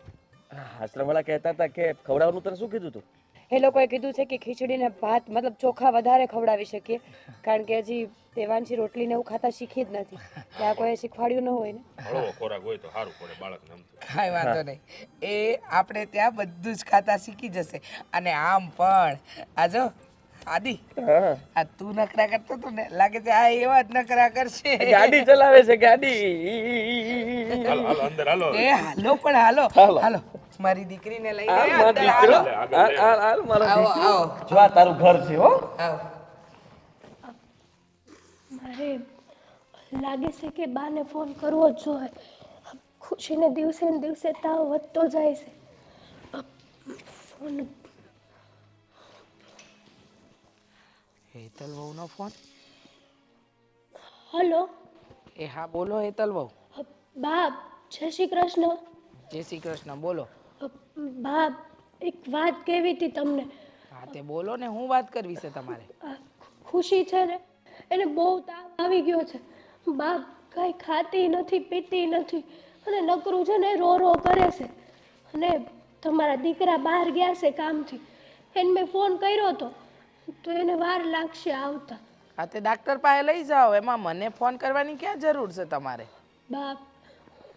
આશ્રમવાળા કહેતા હતા કે ખવડાવવાનું તને શું કીધું તું? એ લોકોએ કીધું છે કે ખીચડી ને ભાત મતલબ ચોખા વધારે ખવડાવી શકીએ. કારણ કે હજી દેવાંશી રોટલી ને એવું ખાતા શીખી જ નથી. ત્યાં કોઈ શીખવાડ્યું ન હોય ને. હળવો ખોરાક હોય તો સારું પડે બાળકને. આમ તો કાંઈ વાંધો નહીં, એ આપણે ત્યાં બધું જ ખાતા શીખી જશે. અને આમ પણ આ જો આદિ, આ તું નખરા કરતો હતો ને, લાગે છે આ એવા જ નખરા કરશે. ગાડી ચલાવે છે ગાડી. હાલો હાલો અંદર હાલો. એ હાલો પણ હાલો હાલો મારી દીકરીને લઈને અંદર હાલો. આવો આવો જો આ તારું ઘર છે. હો આવો. મારે લાગે છે કે બાને ફોન કરવો જ જોઈએ. ખુશીને દિવસે ને દિવસે તાવ વધતો જાય છે. ફોન. હેતલ વહુનો ફોન. હલો. એ હા બોલો હેતલ વહુ. બા, જય શ્રી કૃષ્ણ. જય શ્રી કૃષ્ણ. બોલો. બા, એક વાત કહેવી હતી તમને. હા તે બોલો ને, હું વાત કરવી છે તમારે? આ ખુશી છે ને એને બહુ તાવ આવી ગયો છે. બાપ કાંઈ ખાતી નથી પીતી નથી અને નકરું છે ને રો રો કરે છે. અને તમારા દીકરા બહાર ગયા છે કામથી, એને મેં ફોન કર્યો હતો તો એને વાર લાગશે આવતા. હા તે ડાક્ટર પાસે લઈ જાઓ, એમાં મને ફોન કરવાની ક્યાં જરૂર છે તમારે? બાપ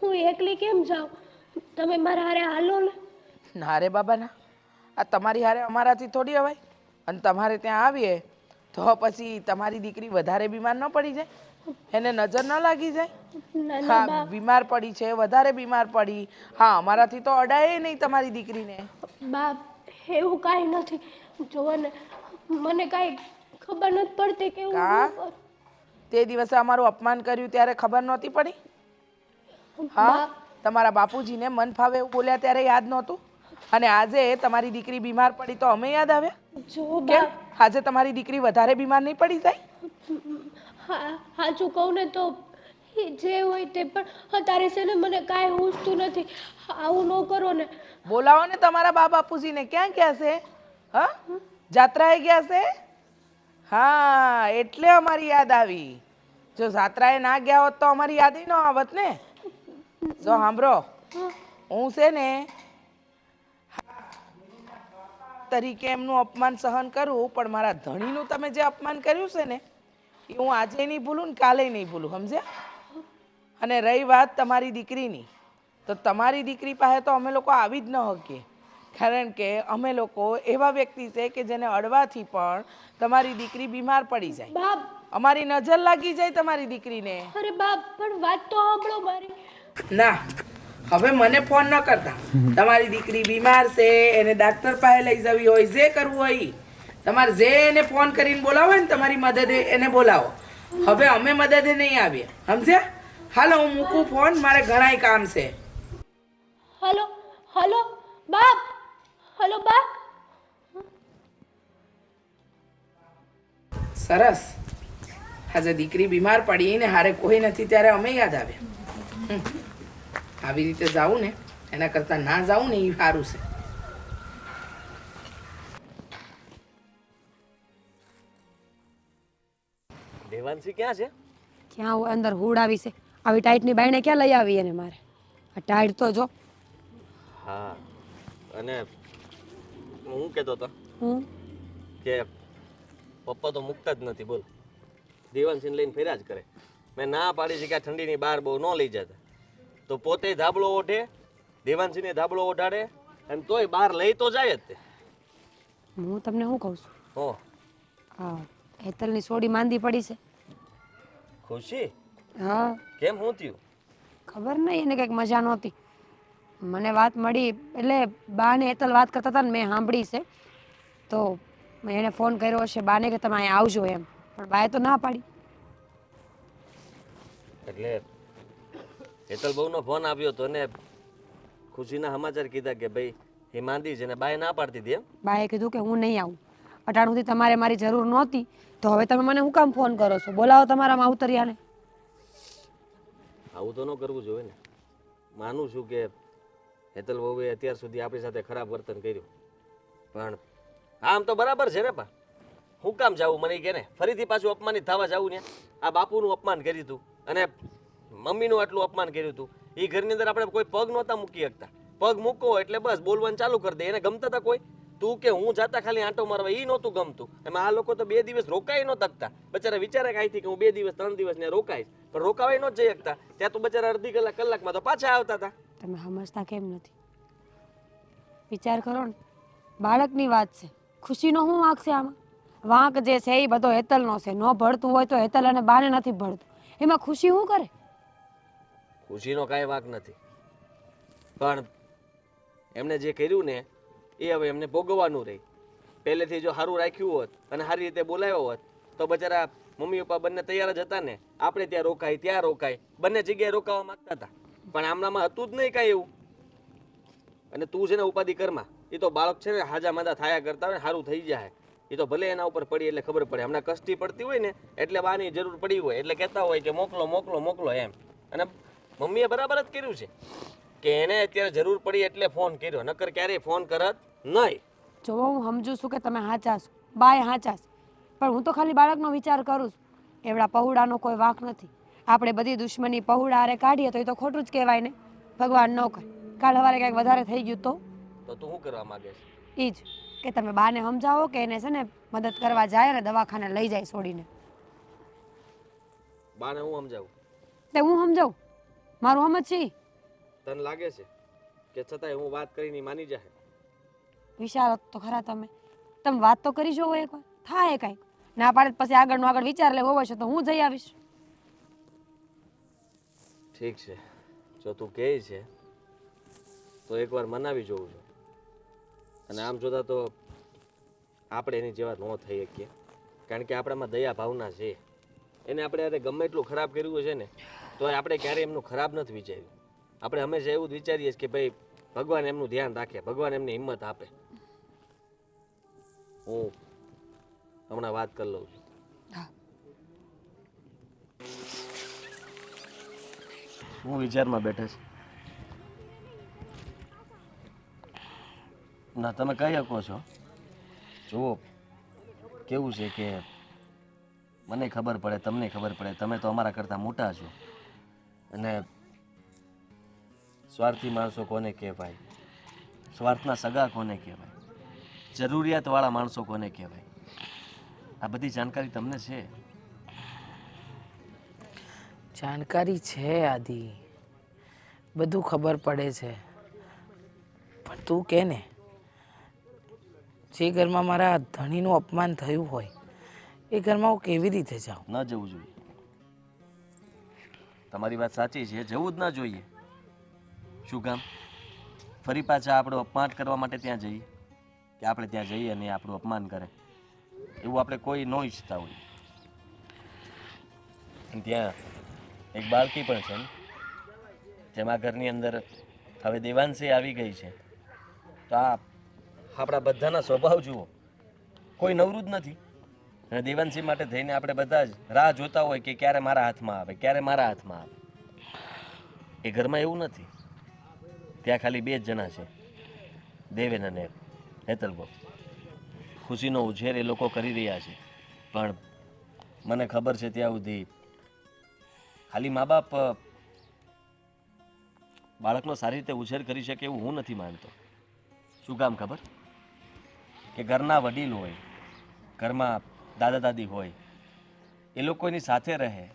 હું એકલી કેમ જાઉં? તમે મારા હારે હાલો ને. ના રે બાબા ના, આ તમારી હારે અમારાથી થોડી હવાય. અને તમારે ત્યાં આવીએ તો પછી તમારી દીકરી વધારે બીમાર ન પડી જાય? એને નજર ન લાગી જાય? ના ના હા બાપ. બીમાર પડી છે, વધારે બીમાર પડી. હા અમારાથી તો અડાય નહીં તમારી દીકરીને. બાપ એવું કાંઈ નથી. જુઓ ને મને કાંઈ ખબર નથી પડતી કે હું કા? શું કરું. તે દિવસે અમારું અપમાન કર્યું ત્યારે ખબર નહોતી પડી? હા તમારા બાપુજીને મન ફાવે એવું બોલ્યા ત્યારે યાદ નહોતું? અને આજે તમારી દીકરી બીમાર પડી તો અમે યાદ આવ્યા? જો કેમ બાપ આજે તમારી દીકરી વધારે બીમાર નહીં પડી જાય? સાચું કહું ને તો એ જે હોય તે, પણ અત્યારે છે ને મને કાંઈ ઊંચતું નથી. આવું ન કરો ને. બોલાવો ને તમારા બા બાપુજીને. ક્યાં ગયા છે? હા જાત્રાએ ગયા છે? હા એટલે અમારી યાદ આવી. જો જાત્રાએ ના ગયા હોત તો અમારી યાદ ન આવત ને. જો સાંભળો, હું છે ને તરીકે એમનું અપમાન સહન કરું, પણ મારા ધણીનું તમે જે અપમાન કર્યું છે ને એ હું આજે નહીં ભૂલું ને કાલે નહીં ભૂલું, સમજ્યા? અને રહી વાત તમારી દીકરીની, તો તમારી દીકરી પાસે તો અમે લોકો આવી જ ન શકીએ, કારણ કે અમે લોકો એવા વ્યક્તિ છે કે જેને અડવાથી પણ તમારી દીકરી બીમાર પડી જાય, બાપ અમારી નજર લાગી જાય તમારી દીકરીને. અરે બાપ પણ વાત તો સાંભળો મારી. ના હવે મને ફોન ન કરતા. તમારી દીકરી બીમાર છે, એને ડાક્ટર પાસે લઈ જવી હોય, જે કરવું હોય તમારે, જે એને ફોન કરીને બોલાવો ને તમારી મદદે એને બોલાવો. હવે અમે મદદે નહીં આવીએ, સમજ્યા? હાલો હું મૂકું ફોન, મારે ઘણાય કામ છે. હલો હલો બાપ, હલો બાપ. સરસ, આજે દીકરી બીમાર પડી ને હારે કોઈ નથી ત્યારે અમે યાદ આવ્યા. આવી રીતે જાવું ને એના કરતા ના જાવું ને એ સારું છે. દેવાંશી ક્યાં છે? ક્યાં હોય અંદર હુડ આવી છે? આવી ટાઈટની બાયણે ક્યાં લઈ આવી એને મારે? આ ટાઈટ તો જો. હા, અને હું કહેતો હતો હું કે પપ્પા તો મુકતા જ નથી, બોલ. દેવાંશીને લઈને ફેર્યા જ કરે. મેં ના પાડી છે કે આ ઠંડીની બહાર બહુ ન લઈ જતા, તો પોતે ધાબળો ઓઢે, દેવાંશીને ધાબળો ઓઢાડે, અને તોય બહાર લઈ તો જાય જ તે. હું તમને શું કહું છું, હો હા હેતલની સોડી માંદી પડી છે. ખુશી હા કેમ, શું થયું? ખબર નહીં, એને કંઈક મજા નહોતી. મને વાત મળી એટલે બા ને હેતલ વાત કરતા હતા ને મેં સાંભળી છે, તો મેં એને ફોન કર્યો હશે બાને કે તમે અહીંયા આવજો એમ, પણ બાએ તો ના પાડી. એટલે હેતલ બહુનો ફોન આવ્યો હતો ને ખુશીના સમાચાર કીધા કે ભાઈ એ માંદી છે ને બાએ ના પાડતી હતી એમ. બાએ કીધું કે હું નહીં આવું, અટાણુંથી તમારે મારી જરૂર નહોતી, તો હવે તમે મને શું કામ ફોન કરો છો? બોલાવો તમારા માવતરિયાને. આવું તો ન કરવું જોઈએ ને. માનું છું કે હેતલ વહુએ અત્યાર સુધી આપણી સાથે ખરાબ વર્તન કર્યું, પણ આમ તો બરાબર છે ને. પા હું કામ જાવું મને કે ને ફરીથી પાછું અપમાનિત થવા જાવું ને? આ બાપુનું અપમાન કર્યું હતું અને મમ્મીનું આટલું અપમાન કર્યું હતું. એ ઘરની અંદર આપણે કોઈ પગ નહોતા મૂકી શકતા. પગ મૂકો એટલે બસ બોલવાનું ચાલુ કરી દે. એને ગમતા હતા કોઈ? તું કે હું જાતા ખાલી આંટો મારવા, એ નહોતું ગમતું. એમાં આ લોકો તો 2 દિવસ રોકાઈ ન તકતા. બચારા વિચારે કાંઈથી કે હું 2 દિવસ 3 દિવસ ને રોકાઈશ, પણ રોકાવાય ન જઈ શકતા. ત્યાં તો બચારા અડધી કલાકમાં તો પાછા આવતા હતા. તમે સમજતા કેમ નથી? વિચાર કરો ને, બાળકની વાત છે, ખુશીનો શું વાંક છે આમાં? વાંક જે છે એ બધો હેતલનો છે. ન ભળતું હોય તો હેતલ અને બાને નથી ભળતું, એમાં ખુશી શું કરે? ખુશીનો કાંઈ વાંક નથી, પણ એમને જે કર્યું ને એ હવે એમને ભોગવવાનું રહી. પહેલેથી જો સારું રાખ્યું હોત અને સારી રીતે બોલાવ્યો હોત તો બચારા મમ્મી પપ્પા બંને તૈયાર જ હતા ને. આપણે ત્યાં રોકાય ત્યાં રોકાય, બંને જગ્યાએ રોકાવા માંગતા હતા, પણ આમનામાં હતું જ નહીં કાંઈ એવું. અને તું છે ને ઉપાધિ કરમાં, એ તો બાળક છે ને હાજા માદા થાયા કરતા હોય ને સારું થઈ જાય. એ તો ભલે એના ઉપર પડી એટલે ખબર પડે. હમણાં કષ્ટી પડતી હોય ને એટલે બાની જરૂર પડી હોય એટલે કહેતા હોય કે મોકલો મોકલો મોકલો એમ. અને મમ્મીએ બરાબર જ કર્યું છે કે એને અત્યારે જરૂર પડી એટલે ફોન કર્યો, નકર ક્યારેય ફોન કરત નહીં. જો હું સમજુ છું કે તમે હાચા છો, બાય હાચા છો, પણ હું તો ખાલી બાળકનો વિચાર કરું છું. એવડા પહોળાનો કોઈ વાંક નથી. આપણે બધી દુશ્મની પહોળા હારે કાઢીએ તો એ તો ખોટું જ કહેવાય ને. ભગવાન ન કરે કાલ સવારે કંઈક વધારે થઈ ગયું તો તો તું શું કરવા માંગે છે? એ જ કે તમે બાને સમજાવો કે એને છે ને મદદ કરવા જાય અને દવાખાને લઈ જાય છોડીને. બાને હું સમજાવું? તે હું સમજાવું, મારું સમજ છે ઈ. તને લાગે છે કે છતાંય હું વાત કરીને ઈ માની જાય? વિચારો તો ખરા તમે. તમે વાત તો કરી જોવો એકવાર, થાય કાંઈક. ના પાડે તો પછી આગળનું આગળ વિચાર લેવો હોય છે તો હું જઈ આવીશ. ઠીક છે, જો તું કહે છે તો એકવાર મનાવી જોઉં છું. અને આમ જોતા તો આપણે એની જેવા ન થઈ શકીએ, કારણ કે આપણામાં દયા ભાવના છે. એને આપણે અરે ગમે એટલું ખરાબ કર્યું છે ને તો આપણે ક્યારેય એમનું ખરાબ નથી વિચાર્યું. આપણે હંમેશા એવું જ વિચારીએ કે ભાઈ ભગવાન એમનું ધ્યાન રાખે, ભગવાન એમને હિંમત આપે. હું હમણાં વાત કરી લઉં છું. હા. હું વિચારમાં બેઠા છે. ના તમે કહી શકો છો. જુઓ કેવું છે કે મને ખબર પડે, તમને ખબર પડે, તમે તો અમારા કરતાં મોટા છો. અને સ્વાર્થી માણસો કોને કહેવાય, સ્વાર્થના સગા કોને કહેવાય, જરૂરિયાતવાળા માણસો કોને કહેવાય, આ બધી જાણકારી તમને છે. જાણકારી છે આદિ, બધું ખબર પડે છે, પણ તું કે ને જે ઘરમાં મારા ધણીનું અપમાન થયું હોય એ ઘરમાં હું કેવી રીતે જાઉં? ન જવું જોઈએ. તમારી વાત સાચી છે, જવું જ ના જોઈએ. શું કામ? ફરી પાછા આપણું અપમાન કરવા માટે ત્યાં જઈએ કે આપણે ત્યાં જઈએ અને એ આપણું અપમાન કરે? એવું આપણે કોઈ ન ઈચ્છતા હોય. અને ત્યાં એક બાળકી પણ છે ને, જેમાં ઘરની અંદર હવે દેવાંશી આવી ગઈ છે. તો આ આપણા બધાના સ્વભાવ જુઓ, કોઈ નવરું જ નથી. અને દેવાંશી માટે થઈને આપણે બધા જ રાહ જોતા હોય કે ક્યારે મારા હાથમાં આવે, ક્યારે મારા હાથમાં આવે. એ ઘરમાં એવું નથી. ત્યાં ખાલી બે જ જણા છે, દેવેન અને હેતલબો. ખુશીનો ઉછેર એ લોકો કરી રહ્યા છે, પણ મને ખબર છે ત્યાં સુધી ખાલી મા બાપ બાળકનો સારી રીતે ઉછેર કરી શકે એવું હું નથી માનતો. શું કામ ખબર? કે ઘરના વડીલ હોય, ઘરમાં દાદા દાદી હોય, એ લોકો એની સાથે રહે.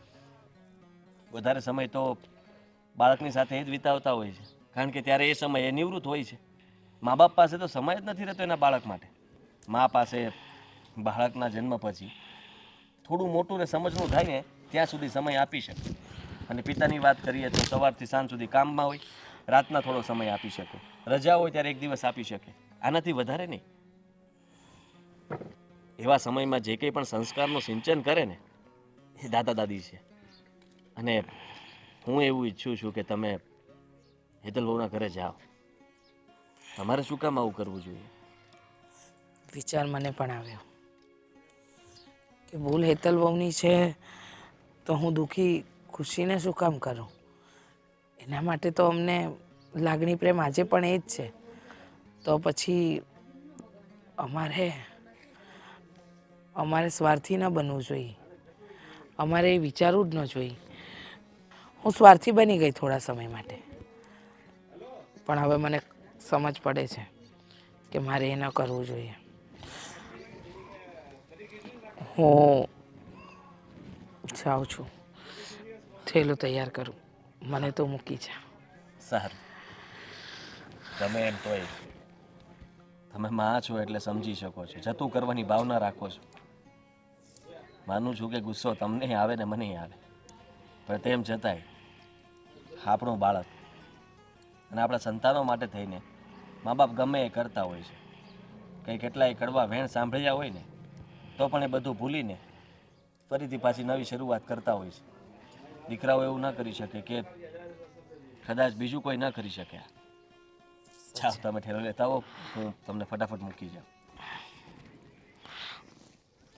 વધારે સમય તો બાળકની સાથે જ વિતાવતા હોય છે, કારણ કે ત્યારે એ સમય એ નિવૃત્ત હોય છે. મા બાપ પાસે તો સમય જ નથી રહેતો એના બાળક માટે. મા પાસે બાળકના જન્મ પછી થોડું મોટું ને સમજનું થાય ને ત્યાં સુધી સમય આપી શકે. અને પિતાની વાત કરીએ તો સવારથી સાંજ સુધી કામમાં હોય, રાતના થોડો સમય આપી શકે, રજા હોય ત્યારે એક દિવસ આપી શકે, આનાથી વધારે નહીં. એવા સમયમાં જે કંઈ પણ સંસ્કારનું સિંચન કરે ને એ દાદા દાદી છે. અને હું એવું ઈચ્છું છું કે તમે હેતલ બહુના ઘરે જાઓ. તમારે શું કામ આવું કરવું જોઈએ? વિચાર મને પણ આવ્યો કે ભૂલ હેતલ વહુની છે તો હું દુઃખી ખુશીને શું કામ કરું? એના માટે તો અમને લાગણી પ્રેમ આજે પણ એ જ છે. તો પછી અમારે સ્વાર્થી ન બનવું જોઈએ. અમારે એ વિચારવું જ ન જોઈએ. હું સ્વાર્થી બની ગઈ થોડા સમય માટે, પણ હવે મને સમજ પડે છે કે મારે એ ન કરવું જોઈએ. હું જાઉં છું, થેલું તૈયાર કરું, મને તો મૂકી જા. સારું, તમે એમ તોય તમે માં છો એટલે સમજી શકો છો, જતું કરવાની ભાવના રાખો છો. માનું છું કે ગુસ્સો તમને આવે ને મને આવે, પણ તેમ છતાંય આપણું બાળક અને આપણા સંતાનો માટે થઈને મા બાપ ગમે એ કરતા હોય છે. કંઈ કેટલાય કડવા વેણ સાંભળ્યા હોય ને તો પણ એ બધું ભૂલીને ફરીથી પાછી નવી શરૂઆત કરતા હોય છે. દીકરાઓ એવું ન કરી શકે કે કદાચ બીજું કોઈ ન કરી શકે. ચાલો તમે ઠેલો લેતા આવો, હું તમને ફટાફટ મૂકી જાઉં.